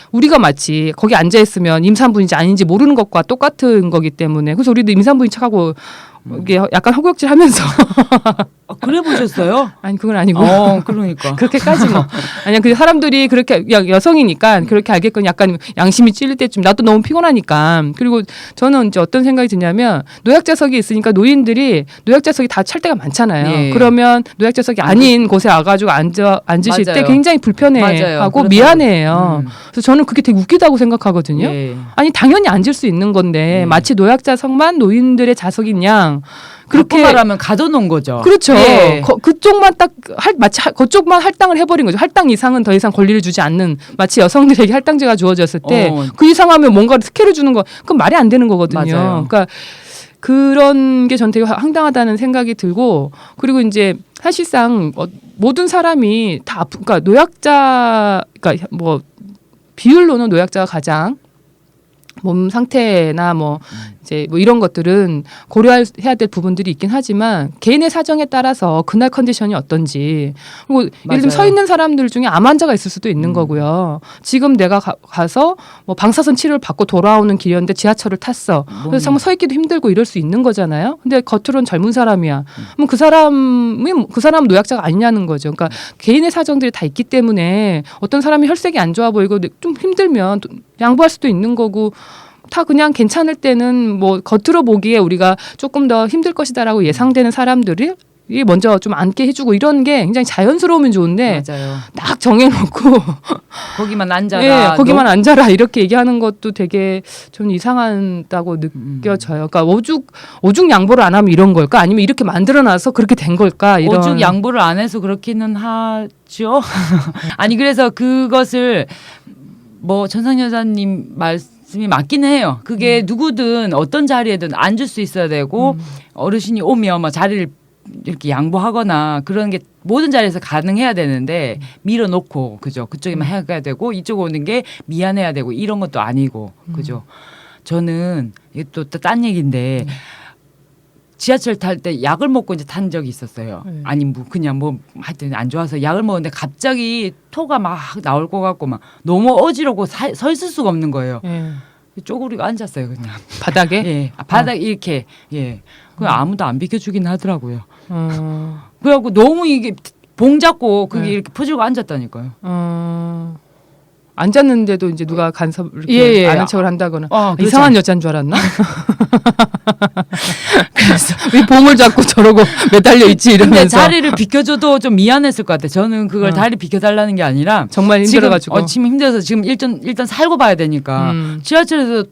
거기 앉아 있으면 임산부인지 아닌지 모르는 것과 똑같은 거기 때문에, 그래서 우리도 임산부인 척하고 이게 약간 허구역질하면서 그래 보셨어요? 아니 그건 아니고 그러니까. 그렇게까지 뭐 아니야. 그 사람들이 그렇게 여성이니까 그렇게 알겠거니 약간 양심이 찔릴 때쯤 나도 너무 피곤하니까. 그리고 저는 이제 어떤 생각이 드냐면 노약자석이 있으니까 노인들이 노약자석이 다 찰 때가 많잖아요. 예. 그러면 노약자석이 아닌 곳에 와가지고 앉으실 때 맞아요. 굉장히 불편해하고 그렇다고. 미안해해요. 그래서 저는 그게 되게 웃기다고 생각하거든요. 예. 아니 당연히 앉을 수 있는 건데 마치 노약자석만 노인들의 자석인 양 그렇게 그렇게 말하면 가둬놓은 거죠. 그렇죠. 예. 그쪽만 딱 마치 그쪽만 할당을 해버린 거죠. 할당 이상은 더 이상 권리를 주지 않는 마치 여성들에게 할당제가 주어졌을 때 그 이상하면 뭔가를 특혜를 주는 거 그건 말이 안 되는 거거든요. 맞아요. 그러니까 그런 게 전 되게 황당하다는 생각이 들고 그리고 이제 사실상 모든 사람이 다 그러니까 노약자 그러니까 뭐 비율로는 노약자가 가장 몸 상태나 뭐 이제 뭐 이런 것들은 고려해야 될 부분들이 있긴 하지만 개인의 사정에 따라서 그날 컨디션이 어떤지 그리고 예를 들면 서 있는 사람들 중에 암 환자가 있을 수도 있는 거고요. 지금 내가 가서 뭐 방사선 치료를 받고 돌아오는 길이었는데 지하철을 탔어. 그래서 정말 서 있기도 힘들고 이럴 수 있는 거잖아요. 근데 겉으로는 젊은 사람이야. 그럼 그 사람은 노약자가 아니냐는 거죠. 그러니까 개인의 사정들이 다 있기 때문에 어떤 사람이 혈색이 안 좋아 보이고 좀 힘들면 양보할 수도 있는 거고 다 그냥 괜찮을 때는 뭐 겉으로 보기에 우리가 조금 더 힘들 것이다라고 예상되는 사람들이 먼저 좀 앉게 해주고 이런 게 굉장히 자연스러우면 좋은데 맞아요. 딱 정해놓고 거기만 앉아라. 예, 거기만 앉아라 이렇게 얘기하는 것도 되게 좀 이상하다고 느껴져요. 그러니까 오죽 양보를 안 하면 이런 걸까? 아니면 이렇게 만들어놔서 그렇게 된 걸까? 이런. 오죽 양보를 안 해서 그렇기는 하죠. 아니 그래서 그것을 뭐 전상 여사님 말씀이 맞기는 해요. 그게 누구든 어떤 자리에든 앉을 수 있어야 되고 어르신이 오면 뭐 자리를 이렇게 양보하거나 그런 게 모든 자리에서 가능해야 되는데 밀어놓고 그죠. 그쪽에만 해야 되고 이쪽 오는 게 미안해야 되고 이런 것도 아니고 그죠. 저는 이게 또 딴 얘기인데 지하철 탈 때 약을 먹고 이제 탄 적이 있었어요. 아니 뭐 그냥 뭐 하여튼 안 좋아서 약을 먹었는데 갑자기 토가 막 나올 것 같고 막 너무 어지럽고 서 있을 수가 없는 거예요. 쪼그리고 앉았어요 그냥 바닥에. 예, 바닥 이렇게 예. 그 아무도 안 비켜주긴 하더라고요. 그래갖고 너무 이게 봉 잡고 그게 이렇게 퍼지고 앉았다니까요. 앉았는데도 이제 누가 간섭 이렇게 아는 척을 한다거나 이상한 여자인 줄 알았나? 그래서 왜 봉을 잡고 저러고 매달려 있지 이러면서. 근데 자리를 비켜줘도 좀 미안했을 것 같아. 저는 그걸 다리 비켜달라는 게 아니라 정말 힘들어가지고 지금 힘들어서 지금 일단 살고 봐야 되니까 지하철에서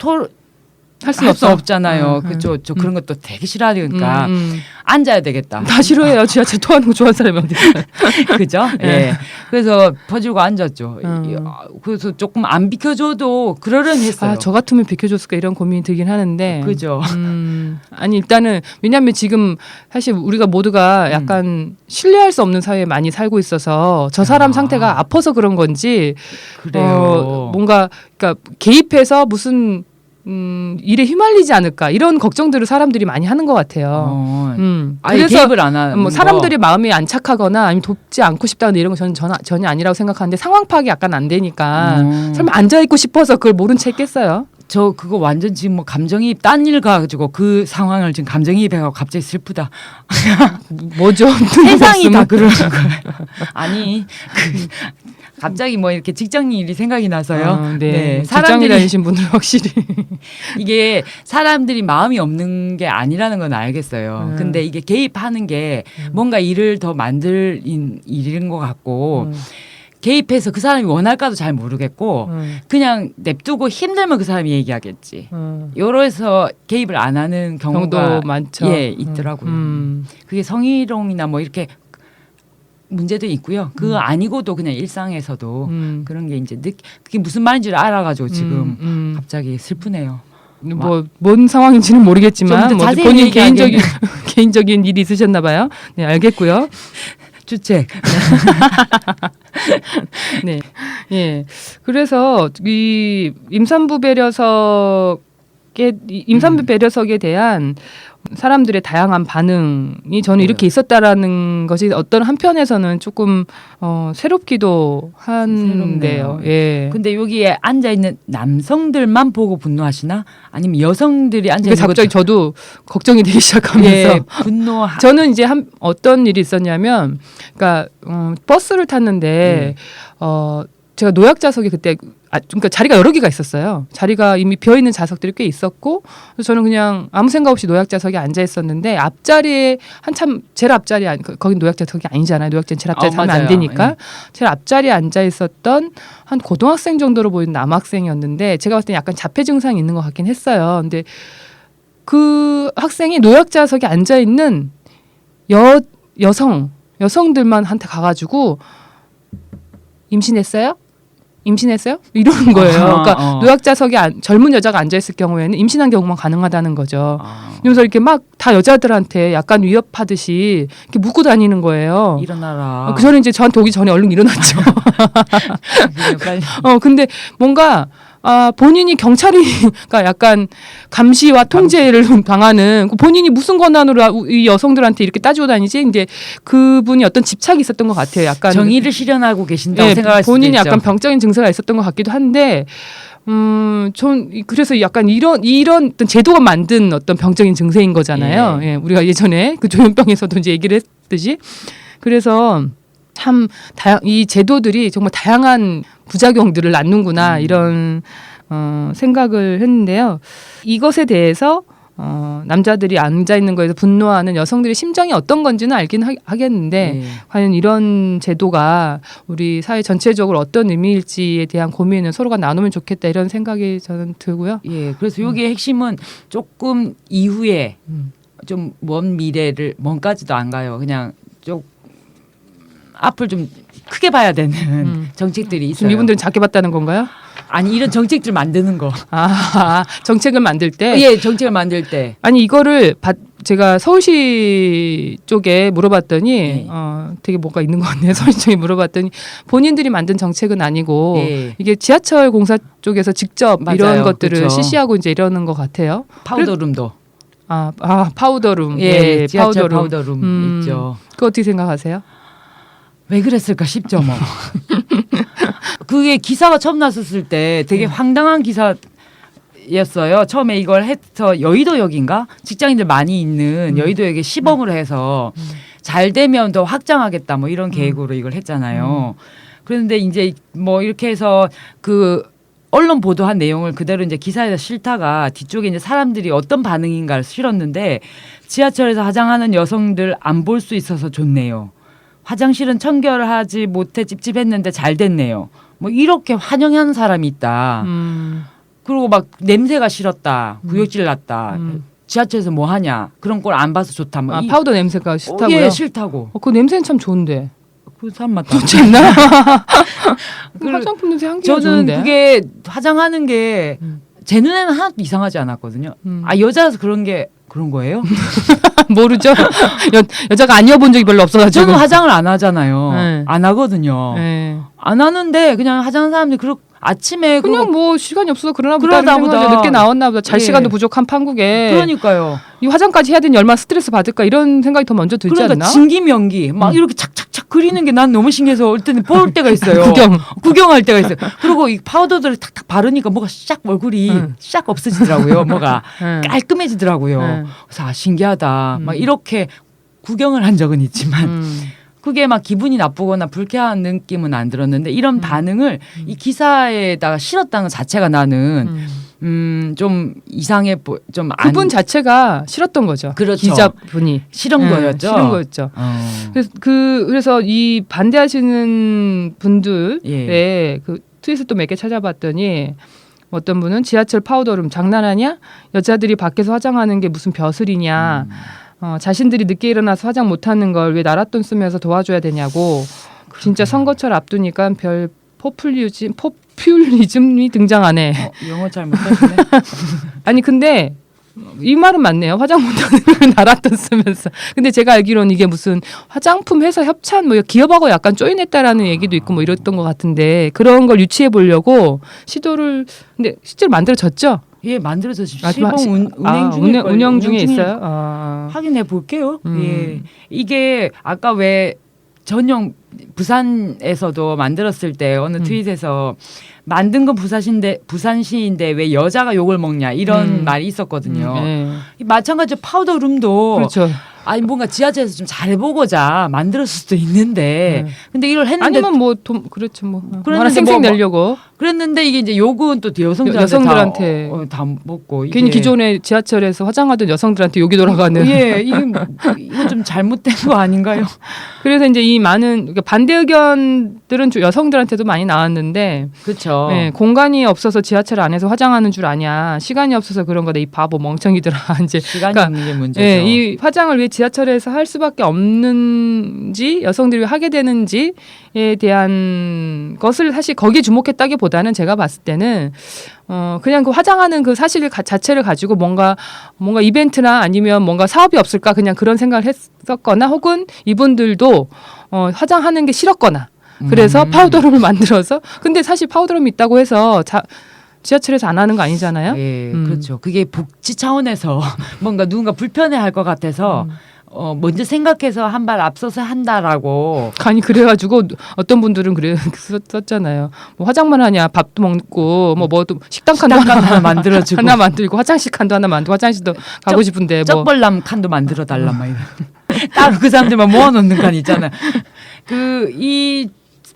할 수 없잖아요. 그죠? 저 그런 것도 되게 싫어하니까 앉아야 되겠다. 다 싫어해요. 지하철 토하는 거 좋아하는 사람이 어디 있어요? 그죠? 예. 그래서 퍼지고 앉았죠. 그래서 조금 안 비켜줘도 그러려니 했어요. 저 같으면 비켜줬을까 이런 고민이 들긴 하는데. 그죠? 아니 일단은 왜냐하면 지금 사실 우리가 모두가 약간 신뢰할 수 없는 사회에 많이 살고 있어서 저 사람 상태가 아파서 그런 건지 그래요. 뭔가 그러니까 개입해서 무슨 일에 휘말리지 않을까 이런 걱정들을 사람들이 많이 하는 것 같아요. 아예 개입을 안 하는 뭐 사람들이 마음이 안 착하거나 아니면 돕지 않고 싶다거나 이런 거 저는 전혀 아니라고 생각하는데 상황 파악이 약간 안 되니까 설마 앉아 있고 싶어서 그걸 모른 채 했겠어요. 저 그거 완전 지금 뭐 감정이입 딴 일 가지고 그 상황을 지금 감정이입해가지고 갑자기 슬프다. 뭐죠? 세상이 다 그러는 거예요. 아니 갑자기 뭐 이렇게 직장 일이 생각이 나서요. 네. 직장에 다니신 분들 확실히 이게 사람들이 마음이 없는 게 아니라는 건 알겠어요. 근데 이게 개입하는 게 뭔가 일을 더 만들 일인 것 같고 개입해서 그 사람이 원할까도 잘 모르겠고 그냥 냅두고 힘들면 그 사람이 얘기하겠지. 요래서 개입을 안 하는 경우가 많죠. 예, 있더라고요. 그게 성희롱이나 뭐 이렇게 문제도 있고요. 그거 아니고도 그냥 일상에서도 그런 게 이제 그게 무슨 말인지를 알아가지고 지금 갑자기 슬프네요. 뭐 뭔 상황인지는 모르겠지만 뭐 본인 개인적인 일이 있으셨나 봐요. 네, 알겠고요. 주책. 네. 예. 그래서 이 임산부 배려석에 대한 사람들의 다양한 반응이 저는 이렇게 있었다라는 것이 어떤 한편에서는 조금 새롭기도 한데요. 새롭네요. 예. 근데 여기에 앉아 있는 남성들만 보고 분노하시나? 아니면 여성들이 앉아 그게 있는 갑자기 저도 걱정이 되기 시작하면서 예, 분노 저는 이제 어떤 일이 있었냐면, 그러니까 버스를 탔는데 제가 노약자석이 그때 그러니까 자리가 여러 개가 있었어요. 자리가 이미 비어 있는 좌석들이 꽤 있었고, 그래서 저는 그냥 아무 생각 없이 노약자석에 앉아 있었는데 앞자리에 한참 제일 앞자리 거긴 노약자석이 아니잖아요. 노약자는 제일 앞자리 타면 안 맞아요. 되니까 예. 제일 앞자리에 앉아 있었던 한 고등학생 정도로 보이는 남학생이었는데 제가 봤을 때 약간 자폐 증상이 있는 것 같긴 했어요. 근데 그 학생이 노약자석에 앉아 있는 여성들만 한테 가가지고 임신했어요? 이러는 거예요. 그러니까 노약자석에 젊은 여자가 앉아있을 경우에는 임신한 경우만 가능하다는 거죠. 그래서 이렇게 막 다 여자들한테 약간 위협하듯이 이렇게 묶고 다니는 거예요. 일어나라. 그 전에 이제 저한테 오기 전에 얼른 일어났죠. 빨리. 근데 뭔가 본인이 경찰이니까 약간 감시와 통제를 당하는 본인이 무슨 권한으로 이 여성들한테 이렇게 따지고 다니지? 이제 그분이 어떤 집착이 있었던 것 같아요. 약간 정의를 실현하고 계신다고 네, 생각할 수도 본인이 있죠. 약간 병적인 증세가 있었던 것 같기도 한데, 전 그래서 약간 이런 어떤 제도가 만든 어떤 병적인 증세인 거잖아요. 예. 예, 우리가 예전에 그 조현병에서도 이제 얘기를 했듯이 그래서 참 이 제도들이 정말 다양한 부작용들을 낳는구나 이런 생각을 했는데요. 이것에 대해서 남자들이 앉아 있는 거에서 분노하는 여성들의 심정이 어떤 건지는 알긴 하겠는데 예. 과연 이런 제도가 우리 사회 전체적으로 어떤 의미일지에 대한 고민을 서로가 나누면 좋겠다 이런 생각이 저는 들고요. 예, 그래서 여기의 핵심은 조금 이후에 좀 먼 미래를 먼까지도 안 가요. 그냥 좀 앞을 좀 크게 봐야 되는 정책들이 있어요. 지금 이분들은 작게 봤다는 건가요? 아니 이런 정책들 만드는 거. 정책을 만들 때 예, 정책을 만들 때. 아니 이거를 제가 서울시 쪽에 물어봤더니 예. 되게 뭔가 있는 것 같네요. 서울시 쪽에 물어봤더니 본인들이 만든 정책은 아니고 예. 이게 지하철 공사 쪽에서 직접 맞아요. 이런 것들을 그렇죠. 실시하고 이제 이러는 것 같아요. 파우더룸도. 파우더룸. 예, 지하철 파우더룸. 파우더룸 있죠. 그거 어떻게 생각하세요? 왜 그랬을까 싶죠, 뭐. 그게 기사가 처음 났었을 때 되게 황당한 기사였어요. 처음에 이걸 해서 여의도역인가? 직장인들 많이 있는 여의도역에 시범으로 해서 잘 되면 더 확장하겠다 뭐 이런 계획으로 이걸 했잖아요. 그런데 이제 뭐 이렇게 해서 그 언론 보도한 내용을 그대로 이제 기사에다 실다가 뒤쪽에 이제 사람들이 어떤 반응인가를 실었는데 지하철에서 화장하는 여성들 안 볼 수 있어서 좋네요. 화장실은 청결하지 못해 찝찝했는데 잘 됐네요. 뭐 이렇게 환영하는 사람이 있다. 그리고 막 냄새가 싫었다. 구역질 났다. 지하철에서 뭐 하냐. 그런 걸 안 봐서 좋다. 뭐 파우더 냄새가 싫다고요? 예, 싫다고. 그 냄새는 참 좋은데. 그 사람 맞다. 좋지 않나? 화장품 냄새 향기가 저는 좋은데. 그게 화장하는 게 제 눈에는 하나도 이상하지 않았거든요. 여자라서 그런 거예요? 모르죠. 여자가 아니어본 적이 별로 없어가지고. 저는 화장을 안 하잖아요. 네. 안 하거든요. 네. 안 하는데 그냥 화장하는 사람들이 아침에 그냥 뭐 시간이 없어서 그러나 보다. 그러다 보다. 늦게 나왔나 보다. 잘 예. 시간도 부족한 판국에. 그러니까요. 이 화장까지 해야 되니 얼마나 스트레스 받을까 이런 생각이 더 먼저 들지 그러니까 않나? 진기명기 막 이렇게 착착착 그리는 게 난 너무 신기해서 올 때는 볼 때가 있어요. 구경할 때가 있어요. 그리고 이 파우더들을 탁탁 바르니까 뭐가 싹 얼굴이 싹 없어지더라고요. 뭐가 깔끔해지더라고요. 그래서 신기하다. 막 이렇게 구경을 한 적은 있지만 그게 막 기분이 나쁘거나 불쾌한 느낌은 안 들었는데 이런 반응을 이 기사에다가 실었다는 것 자체가 나는 좀 이상해 좀 그분 자체가 싫었던 거죠. 그렇죠. 기자분이 싫은 거였죠. 싫은 거였죠. 그래서 이 반대하시는 분들의 그 트윗을 또 몇 개 찾아봤더니 어떤 분은 지하철 파우더룸 장난하냐? 여자들이 밖에서 화장하는 게 무슨 벼슬이냐? 자신들이 늦게 일어나서 화장 못하는 걸 왜 나랏돈 쓰면서 도와줘야 되냐고. 진짜 선거철 앞두니까 별 포퓰리즘이 등장하네. 영어 잘 못하시네. 아니 근데 이 말은 맞네요. 화장 못하는 걸 나랏돈 쓰면서. 근데 제가 알기로는 이게 무슨 화장품 회사 협찬 뭐 기업하고 약간 조인했다라는 얘기도 있고 뭐 이랬던 것 같은데 그런 걸 유치해 보려고 시도를 근데 실제로 만들어졌죠. 예, 만들어서 지금 아, 시범 운행 중에 운영 중에 있어요. 아. 확인해 볼게요. 예. 이게 아까 왜 전용 부산에서도 만들었을 때 어느 트윗에서 만든 건 부산시인데 왜 여자가 욕을 먹냐 이런 말이 있었거든요. 네. 마찬가지로 파우더룸도 그렇죠. 아니 뭔가 지하철에서 좀 잘해보고자 만들었을 수도 있는데 근데 이걸 했는데 아니면 뭐 그렇죠 뭐 그랬는데 하나 생생 뭐 내려고 그랬는데 이게 이제 욕은 또 여성들한테 다 먹고 괜히 기존에 지하철에서 화장하던 여성들한테 욕이 돌아가는. 예 이거 좀 잘못된 거 아닌가요? 그래서 이제 이 많은 그러니까 반대 의견들은 좀 여성들한테도 많이 나왔는데 그렇죠. 네, 공간이 없어서 지하철 안에서 화장하는 줄 아냐, 시간이 없어서 그런 거다 이 바보 멍청이들아. 이제 시간이 그러니까, 없는 게 문제죠. 예, 이 화장을 왜 지하철에서 할 수밖에 없는지, 여성들이 왜 하게 되는지에 대한 것을 사실 거기에 주목했다기보다는 제가 봤을 때는 그냥 그 화장하는 그 사실 자체를 가지고 뭔가 이벤트나 아니면 뭔가 사업이 없을까 그냥 그런 생각을 했었거나 혹은 이분들도 화장하는 게 싫었거나 그래서 파우더룸을 만들어서 근데 사실 파우더룸이 있다고 해서 지하철에서 안 하는 거 아니잖아요. 예, 그렇죠. 그게 복지 차원에서 뭔가 누군가 불편해할 것 같아서 먼저 생각해서 한 발 앞서서 한다라고. 아니 그래가지고 어떤 분들은 그래 썼잖아요. 뭐 화장만 하냐, 밥도 먹고 뭐도 식당 칸도 하나 만들어주고 하나 만들고 화장실 칸도 하나 만들고 화장실도 가고 싶은데 뭐 쩍벌남 칸도 만들어 달라 막 이런. 따로 그 사람들만 모아놓는 칸 있잖아요. 이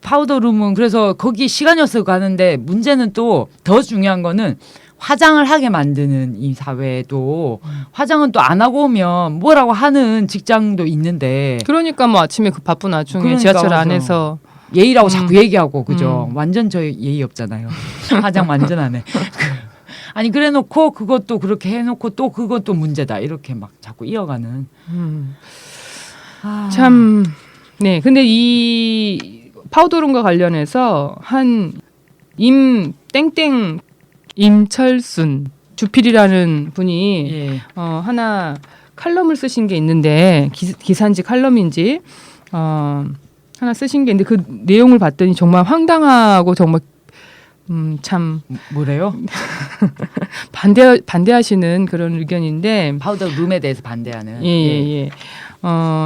파우더룸은 그래서 거기 시간이 없어서 가는데 문제는 또 더 중요한 거는 화장을 하게 만드는 이 사회도 화장은 또 안 하고 오면 뭐라고 하는 직장도 있는데 그러니까 뭐 아침에 그 바쁜 와중에 그러니까 지하철 맞아. 안에서 예의라고 자꾸 얘기하고 그죠. 완전 저 예의 없잖아요. 화장 완전 안 해. 아니 그래놓고 그것도 그렇게 해놓고 또 그것도 문제다 이렇게 막 자꾸 이어가는. 참 네. 근데 이 파우더룸과 관련해서 한 임철순 주필이라는 분이 예. 하나 칼럼을 쓰신 게 있는데 기사인지 칼럼인지 하나 쓰신 게 있는데 그 내용을 봤더니 정말 황당하고 정말 참 뭐래요? 반대하시는 그런 의견인데 파우더 룸에 대해서 반대하는. 예.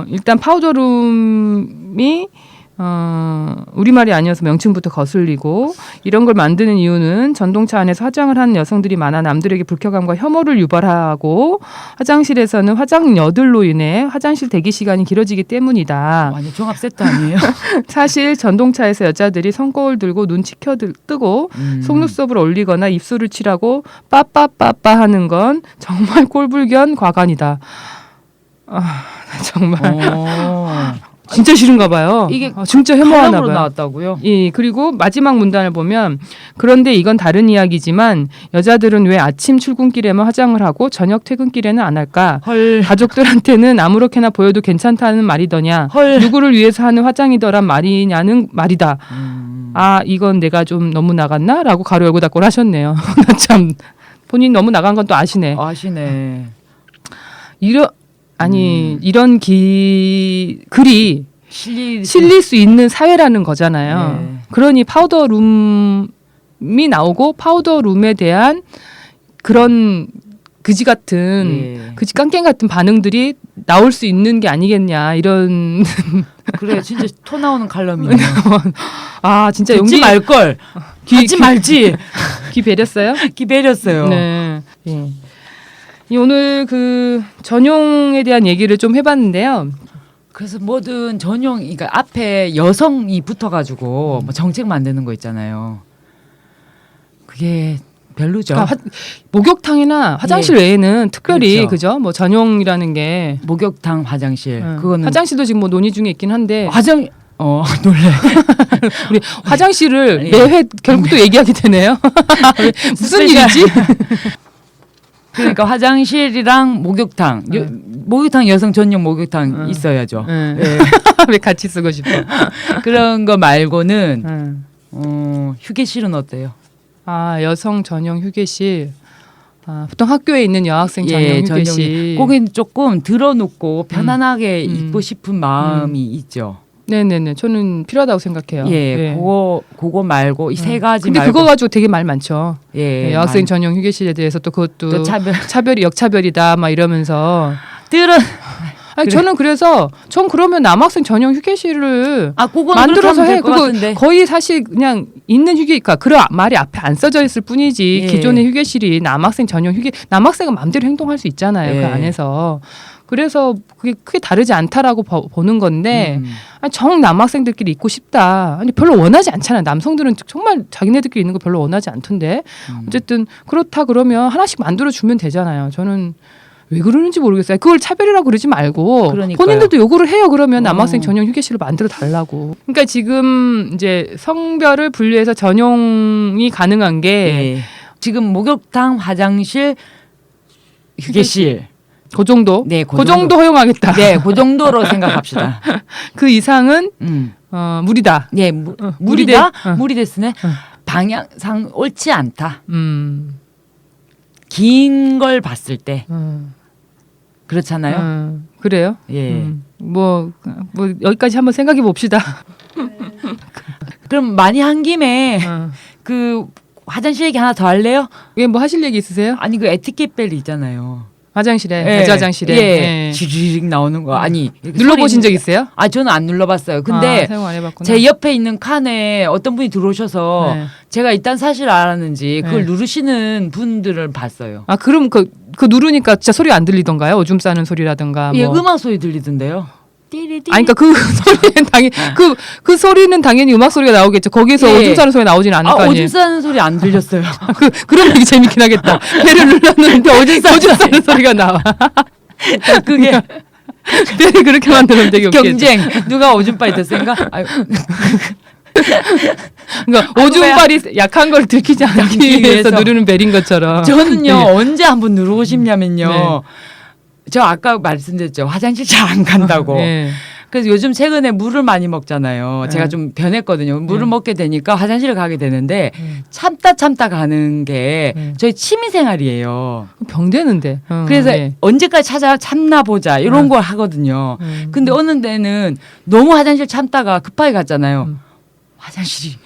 일단 파우더룸이 우리말이 아니어서 명칭부터 거슬리고 이런 걸 만드는 이유는 전동차 안에서 화장을 하는 여성들이 많아 남들에게 불쾌감과 혐오를 유발하고 화장실에서는 화장여들로 인해 화장실 대기 시간이 길어지기 때문이다. 완전 종합 세트 아니에요? 사실 전동차에서 여자들이 손거울 들고 눈 치켜 뜨고 속눈썹을 올리거나 입술을 칠하고 빠빠빠빠 하는 건 정말 꼴불견 과간이다. 정말 진짜 싫은가 봐요. 이게 진짜 혐오하나 칼럼으로 봐요. 나왔다고요? 예, 그리고 마지막 문단을 보면 그런데 이건 다른 이야기지만 여자들은 왜 아침 출근길에만 화장을 하고 저녁 퇴근길에는 안 할까? 헐. 가족들한테는 아무렇게나 보여도 괜찮다는 말이더냐? 헐. 누구를 위해서 하는 화장이더란 말이냐는 말이다. 이건 내가 좀 너무 나갔나? 라고 가로 열고 닫고 하셨네요. 참 본인 너무 나간 건 또 아시네. 아시네. 이런 글이 실릴 수 있는 사회라는 거잖아요. 네. 그러니 파우더룸이 나오고 파우더룸에 대한 그런 그지 깡깽 같은 반응들이 나올 수 있는 게 아니겠냐 이런. 그래 진짜 토 나오는 칼럼이네요. 진짜 듣지 용기 말걸. 하지 말지. 귀 베렸어요? 귀 베렸어요. 네. 예. 오늘 그 전용에 대한 얘기를 좀 해봤는데요. 그래서 뭐든 전용, 그러니까 앞에 여성이 붙어가지고 뭐 정책 만드는 거 있잖아요. 그게 별로죠. 그러니까 목욕탕이나 화장실 외에는 특별히 그렇죠. 그죠? 뭐 전용이라는 게 목욕탕, 화장실. 그거는 화장실도 지금 뭐 논의 중에 있긴 한데 놀래. 우리 화장실을 예. 매회 결국 또 얘기하게 되네요. 무슨 일이지? 그러니까 화장실이랑 목욕탕, 목욕탕 여성 전용 목욕탕 있어야죠. 네. 왜 같이 쓰고 싶어? 그런 거 말고는 휴게실은 어때요? 여성 전용 휴게실. 보통 학교에 있는 여학생 전용 휴게실. 거긴 조금 들어놓고 편안하게 입고 싶은 마음이 있죠. 네네네. 저는 필요하다고 생각해요. 예, 그거 말고 이 세 가지 근데 말고. 그거 가지고 되게 말 많죠. 예, 여학생 전용 휴게실에 대해서 또 그것도 또 차별이 역차별이다 막 이러면서. 들은 아니, 그래. 저는 그래서 전 그러면 남학생 전용 휴게실을 그건 만들어서 해. 것 그거 같은데. 거의 사실 그냥 있는 그러니까 그런 말이 앞에 안 써져 있을 뿐이지. 예. 기존의 휴게실이 남학생 전용 남학생은 마음대로 행동할 수 있잖아요. 예. 그 안에서. 그래서 그게 크게 다르지 않다라고 보는 건데 아니, 정 남학생들끼리 있고 싶다. 아니 별로 원하지 않잖아요. 남성들은 정말 자기네들끼리 있는 거 별로 원하지 않던데. 어쨌든 그렇다 그러면 하나씩 만들어 주면 되잖아요. 저는 왜 그러는지 모르겠어요. 그걸 차별이라고 그러지 말고 그러니까요. 본인들도 요구를 해요. 그러면 남학생 전용 휴게실을 만들어 달라고. 그러니까 지금 이제 성별을 분류해서 전용이 가능한 게 예. 지금 목욕탕, 화장실, 휴게실. 그 정도. 네, 그 정도 허용하겠다. 네, 그 정도로 생각합시다. 그 이상은 무리다. 네, 무리돼. 무리다. 무리됐으네. 방향상 옳지 않다. 긴 걸 봤을 때 그렇잖아요. 그래요? 예. 뭐 여기까지 한번 생각해 봅시다. 그럼 많이 한 김에 그 화장실 얘기 하나 더 할래요? 왜 뭐 하실 얘기 있으세요? 아니 그 에티켓 벨 있잖아요. 화장실에 예. 여자 화장실에 예. 지리릭 나오는 거 아니 눌러보신 적 있어요? 아 저는 안 눌러봤어요. 근데 사용 안 해봤구나. 제 옆에 있는 칸에 어떤 분이 들어오셔서 네. 제가 일단 사실 알았는지 그걸 네. 누르시는 분들을 봤어요. 아 그럼 그 누르니까 진짜 소리가 안 들리던가요? 오줌 싸는 소리라든가. 예, 뭐. 음악 소리 들리던데요. 띠리띠리. 아니 그러니까 그 소리는 당연히 그 소리는 당연히 음악 소리가 나오겠죠. 거기서 예. 오줌 싸는 소리 나오진 않을 거 오줌 아니에요. 싸는 소리 안 들렸어요. 그런 얘기 재밌긴 하겠다. 배를 눌렀는데 오줌 싸는 소리가 나와. 그게 배를 그렇게 만들면 되게 웃기겠다. 경쟁 누가 오줌빨이 더 센가? 아유, 그러니까 오줌발이 약한 걸 들키지 않기 위해서 위해서. 누르는 벨인 것처럼. 저는요 네. 언제 한번 누르고 싶냐면요. 네. 저 아까 말씀드렸죠. 화장실 잘 안 간다고. 네. 그래서 요즘 최근에 물을 많이 먹잖아요. 네. 제가 좀 변했거든요. 물을 네. 먹게 되니까 화장실을 가게 되는데 참다 가는 게 저희 취미 생활이에요. 병되는데. 그래서 네. 언제까지 참나 보자 이런 걸 하거든요. 근데 어느 때는 너무 화장실 참다가 급하게 갔잖아요. 화장실이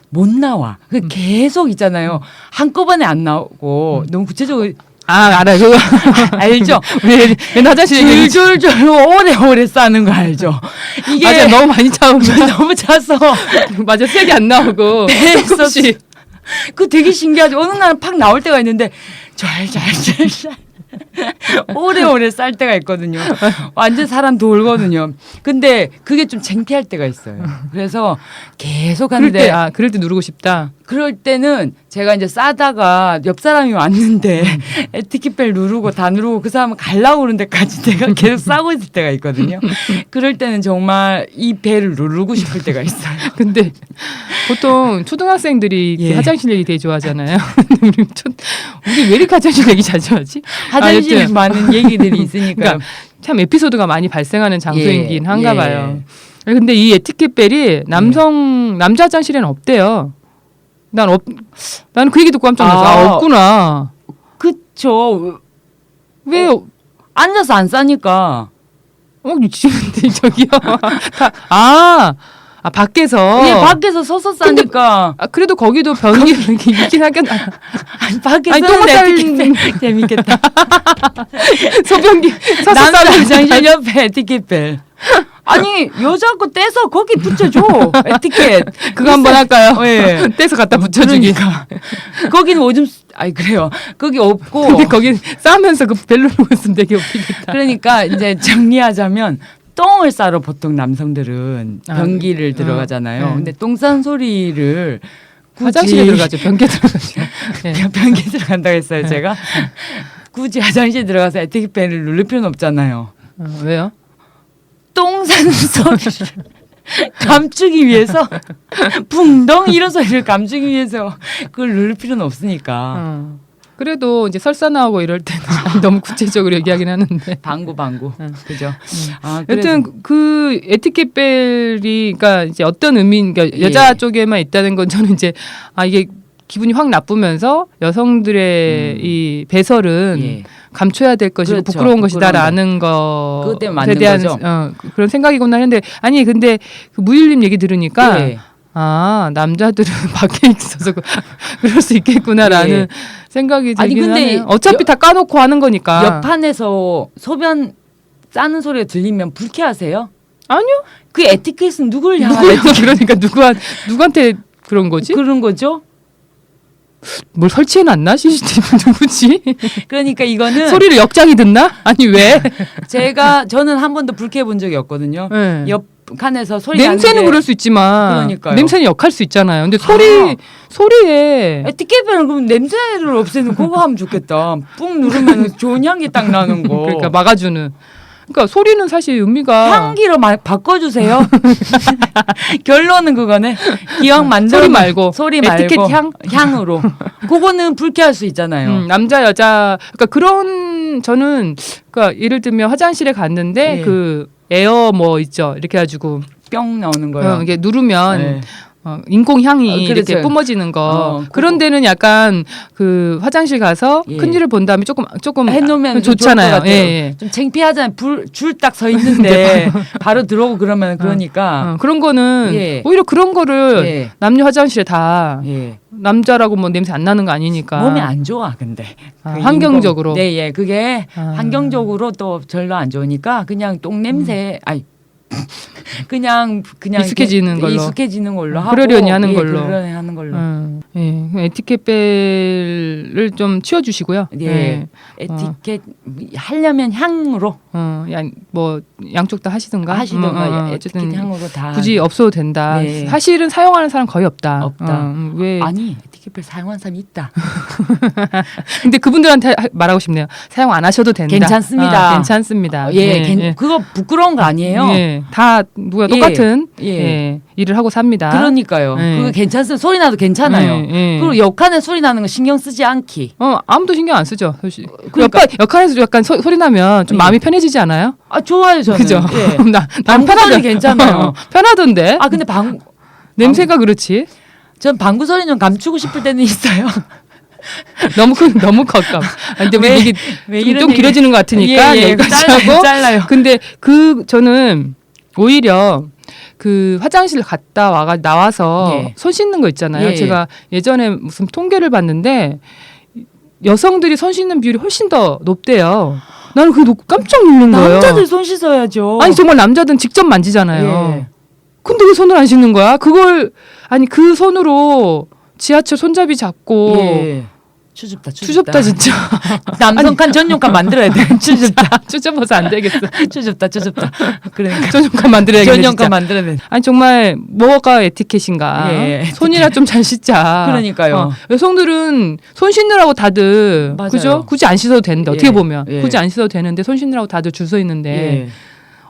못 나와. 계속 있잖아요. 한꺼번에 안 나오고 너무 구체적으로 알아요. 그거 알죠? 왜 화장실 얘기 줄줄줄 오래오래 싸는 거 알죠? 이게 맞아 너무 많이 차오면 너무 차서 맞아 색이 안 나오고 조금씩 그 되게 신기하죠. 어느 날은 팍 나올 때가 있는데 잘 오래오래 쌀 때가 있거든요. 완전 사람 돌거든요. 근데 그게 좀 창피할 때가 있어요. 그래서 계속 하는데 그럴 때 누르고 싶다. 그럴 때는 제가 이제 싸다가 옆 사람이 왔는데 에티켓벨 누르고 다 누르고 그 사람은 갈라고 그러는 데까지 내가 계속 싸고 있을 때가 있거든요. 그럴 때는 정말 이 배를 누르고 싶을 때가 있어요. 근데 보통 초등학생들이 예. 화장실 얘기 되게 좋아하잖아요. 우리 왜 이렇게 화장실 얘기 자주 하지? 화장실에 여튼. 많은 얘기들이 있으니까 그러니까 참 에피소드가 많이 발생하는 장소이긴 예. 한가 예. 봐요. 근데 이 에티켓벨이 남자 화장실에는 없대요. 나는 그 얘기 듣고 깜짝 놀랐어. 없구나. 그쵸. 왜? 앉아서 안 싸니까. 지금 저기요. 밖에서. 예, 밖에서 서서 싸니까. 그래도 거기도 변기 이렇게 있긴 하겠다. 밖에서 아니, 똥을 에티켓벨 재밌겠다. 소변기 서서 남자 싸는 화장실 옆에 에티켓벨. 아니 여자 거 떼서 거기 붙여줘 에티켓. 그거 한번 할까요? 예. 떼서 갖다 붙여주기. 그러니까. 거기는 오줌 아니 그래요. 거기 없고. 근데 거기 싸면서 그 벨로 있으면 되게 웃기겠다. 그러니까 이제 정리하자면 똥을 싸러 보통 남성들은 변기를 들어가잖아요. 네. 근데 똥 싼 소리를 화장실에 들어가죠. 변기에 들어가죠. 네. 변기에 들어간다고 했어요. 제가 굳이 화장실에 들어가서 에티켓벨을 누를 필요는 없잖아요. 왜요? 똥 싸는 소리를 감추기 위해서 붕덩 이런 소리를 감추기 위해서 그걸 누를 필요는 없으니까. 그래도 이제 설사 나오고 이럴 때는 너무 구체적으로 얘기하긴 하는데. 방구. 그죠? 여튼 그 에티켓벨이 그러니까 이제 어떤 그러니까 여자 쪽에만 있다는 건 저는 이제 이게 기분이 확 나쁘면서 여성들의 이 배설은 감춰야 될 것이고 그렇죠. 부끄러운 부끄러운 것이다라는 것에 그것 때문에 맞는 대한 거죠. 그런 생각이구나 했는데 아니 근데 그 무율님 얘기 들으니까 예. 아 남자들은 밖에 있어서 그럴 수 있겠구나라는 예. 생각이 아니, 들긴 근데 하네요. 어차피 다 까놓고 하는 거니까. 옆판에서 소변 싸는 소리가 들리면 불쾌하세요? 아니요. 그 에티켓은 누굴 향한 누구야? 그러니까 누구한테 그런 거지? 그런 거죠? 뭘 설치해놨나? CCTV 누구지? 그러니까 이거는 소리를 역장이 듣나? 아니 왜? 저는 한 번도 불쾌해 본 적이 없거든요. 네. 옆 칸에서 소리 냄새는 나는데 그럴 수 있지만 그러니까요. 냄새는 역할 수 있잖아요. 근데 소리에 에티켓은 그럼 냄새를 없애는 그거 하면 좋겠다. 뿡 누르면 좋은 향기 딱 나는 거. 그러니까 막아주는. 그러니까 소리는 사실 의미가 향기로 바꿔주세요. 결론은 그거네. 기왕 만들어 소리 말고 소리 말고 에티켓 향? 향으로. 그거는 불쾌할 수 있잖아요. 남자 여자 그러니까 그런 저는 그러니까 예를 들면 화장실에 갔는데 예. 그 에어 뭐 있죠 이렇게 해가지고 뿅 나오는 거요. 이게 누르면 네. 인공 향이 그렇죠. 이렇게 뿜어지는 거 그거. 그런 데는 약간 그 화장실 가서 예. 큰일을 본 다음에 조금 해놓으면 좋잖아요. 좋을 것 같아요. 예. 좀 창피하잖아요. 줄 딱 서 있는데 바로 들어오고 그러면 그러니까. 그런 거는 예. 오히려 그런 거를 예. 남녀 화장실에 다 예. 남자라고 뭐 냄새 안 나는 거 아니니까 몸에 안 좋아 근데 그 환경적으로. 네, 예, 그게 아. 환경적으로 또 별로 안 좋으니까 그냥 똥 냄새, 아니 그냥 익숙해지는 걸로. 익숙해지는 걸로 하고 그러려니 하는 예, 걸로. 그러려니 하는 걸로. 예. 에티켓벨을 좀 치워주시고요. 예. 에티켓 하려면 향으로 뭐 양쪽 다 하시든가. 하시던가 어쨌든 에티켓 향으로 다 굳이 없어도 된다. 네. 사실은 사용하는 사람 거의 없다. 없다. 왜? 아니 에티켓벨 사용한 사람이 있다. 근데 그분들한테 말하고 싶네요. 사용 안 하셔도 된다. 괜찮습니다. 괜찮습니다. 예, 그거 부끄러운 거 아니에요. 예. 다 누가 예. 똑같은 예. 일을 하고 삽니다. 그러니까요. 예. 그거 괜찮습니다. 소리 나도 괜찮아요. 예. 그리고 역한에 소리 나는 거 신경 쓰지 않기. 아무도 신경 안 쓰죠. 그러니까- 역할에서 약간 소리 나면 좀 예. 마음이 편해지지 않아요? 아 좋아요 저는. 그죠? 예. 난 방구 소리 편하던 괜찮아요. 편하던데. 아 근데 냄새가 그렇지. 전 방구 소리 좀 감추고 싶을 때는 있어요. 너무 컸감. 근데 왜- 이게 왜 좀 이런 얘기- 길어지는 것 같으니까 여기까지 하고. 잘라요. 근데 저는 오히려 그 화장실 갔다 나와서 예. 손 씻는 거 있잖아요. 예. 제가 예전에 무슨 통계를 봤는데 여성들이 손 씻는 비율이 훨씬 더 높대요. 나는 그게 깜짝 놀란 거예요. 남자들 손 씻어야죠. 아니 정말 남자들은 직접 만지잖아요. 예. 근데 왜 손을 안 씻는 거야? 그 손으로 지하철 손잡이 잡고 예. 추줍다. 추접다 진짜. 남성 칸 전용 칸 만들어야 돼. 추줍다. 추접어서 안 되겠어. 추줍다. 그러니까 전용칸 만들어야겠네 전용 진짜. 칸 만들어야 돼. 아니 정말 뭐가 에티켓인가? 예, 에티켓. 손이나 좀 잘 씻자. 그러니까요. 여성들은 손 씻느라고 다들 맞아요. 그죠? 굳이 안 씻어도 되는데 어떻게 예, 보면 예. 굳이 안 씻어도 되는데 손 씻느라고 다들 줄 서 있는데 예.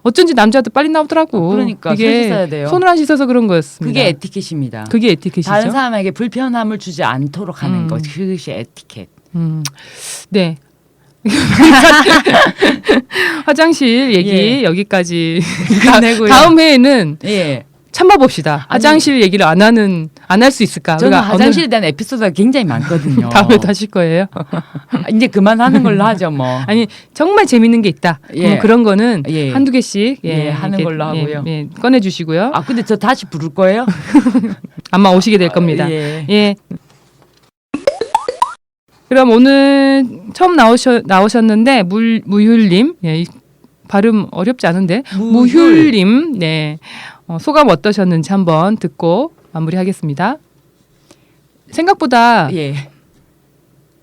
어쩐지 남자들 빨리 나오더라고. 그러니까 손 이게 씻어야 돼요. 손을 안 씻어서 그런 거였습니다. 그게 에티켓입니다. 그게 에티켓이죠. 다른 사람에게 불편함을 주지 않도록 하는 것. 그것이 에티켓. 네. 화장실 얘기 예. 여기까지. 끝내고요. 다음 회에는 예. 참아봅시다. 화장실 얘기를 안 할 수 있을까? 저는 우리가 화장실에 대한 에피소드가 굉장히 많거든요. 다음에도 하실 거예요. 이제 그만하는 걸로 하죠, 뭐. 아니 정말 재밌는 게 있다. 예. 그런 거는 예. 한두 개씩 예, 하는 이렇게, 걸로 하고요. 꺼내주시고요. 아, 근데 저 다시 부를 거예요? 아마 오시게 될 겁니다. 예. 예. 그럼 오늘 처음 나오셨는데 무휼님, 이 발음 어렵지 않은데 무휼님, 네 소감 어떠셨는지 한번 듣고 마무리하겠습니다. 생각보다 예.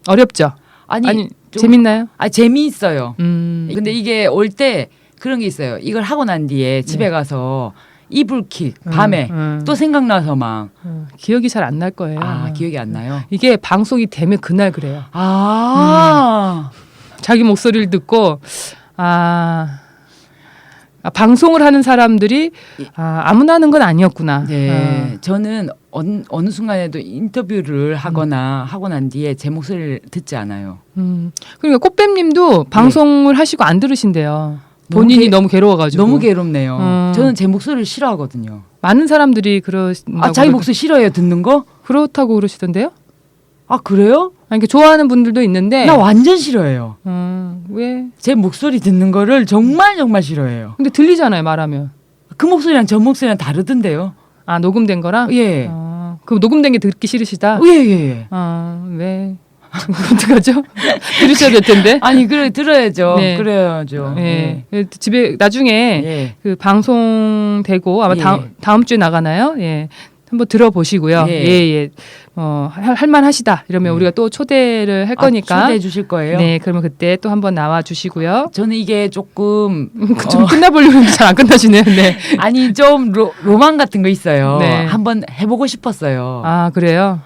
어렵죠? 아니 좀- 재밌나요? 재미있어요. 근데 이게 올 때 그런 게 있어요. 이걸 하고 난 뒤에 집에 가서 이불킥 밤에 또 생각나서 막 기억이 잘 안 날 거예요. 기억이 안 나요. 이게 방송이 되면 그날 그래요. 자기 목소리를 듣고 방송을 하는 사람들이 아무나 하는 건 아니었구나. 네, 저는 어느 순간에도 인터뷰를 하거나 하고 난 뒤에 제 목소리를 듣지 않아요. 그러니까 꽃뱀님도 방송을 하시고 안 들으신대요. 본인이 너무 괴로워가지고. 너무 괴롭네요. 저는 제 목소리를 싫어하거든요. 많은 사람들이 그러신다고. 자기 목소리 싫어해요, 듣는 거? 그렇다고 그러시던데요? 아, 그래요? 이렇게 좋아하는 분들도 있는데. 나 완전 싫어해요. 왜? 제 목소리 듣는 거를 정말 정말 싫어해요. 근데 들리잖아요, 말하면. 그 목소리랑 저 목소리랑 다르던데요. 아, 녹음된 거랑? 예. 그럼 녹음된 게 듣기 싫으시다? 예. 왜? 어떡하죠? 들으셔야 될 텐데. 아니, 그래, 들어야죠. 네. 그래야죠. 예. 집에 나중에 예. 그 방송되고 아마 예. 다음 주에 나가나요? 예. 한번 들어보시고요. 예. 할만하시다. 이러면 우리가 또 초대를 할 거니까. 초대해 주실 거예요? 네, 그러면 그때 또 한번 나와 주시고요. 저는 이게 조금 좀 끝나보려고 했는데 잘 안 끝나시네요. 네. 아니 좀 로망 같은 거 있어요. 네. 한번 해보고 싶었어요. 아, 그래요?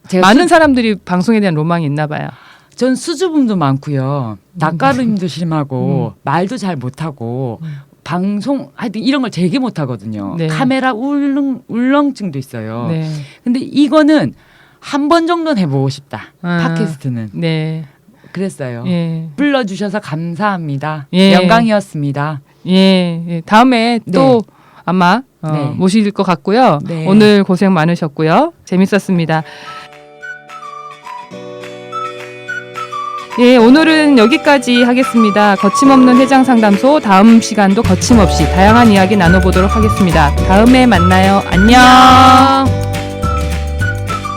제가 많은 사람들이 방송에 대한 로망이 있나 봐요. 전 수줍음도 많고요. 낯가림도 심하고 말도 잘 못하고 방송 하여튼 이런 걸 되게 못하거든요. 네. 카메라 울렁증도 있어요. 네. 근데 이거는 한 번 정도는 해보고 싶다. 팟캐스트는. 네. 그랬어요. 예. 불러주셔서 감사합니다. 예. 영광이었습니다. 예. 다음에 또 아마 네. 모실 것 같고요. 네. 오늘 고생 많으셨고요. 재밌었습니다. 예, 오늘은 여기까지 하겠습니다. 거침없는 해장 상담소 다음 시간도 거침없이 다양한 이야기 나눠보도록 하겠습니다. 다음에 만나요. 안녕.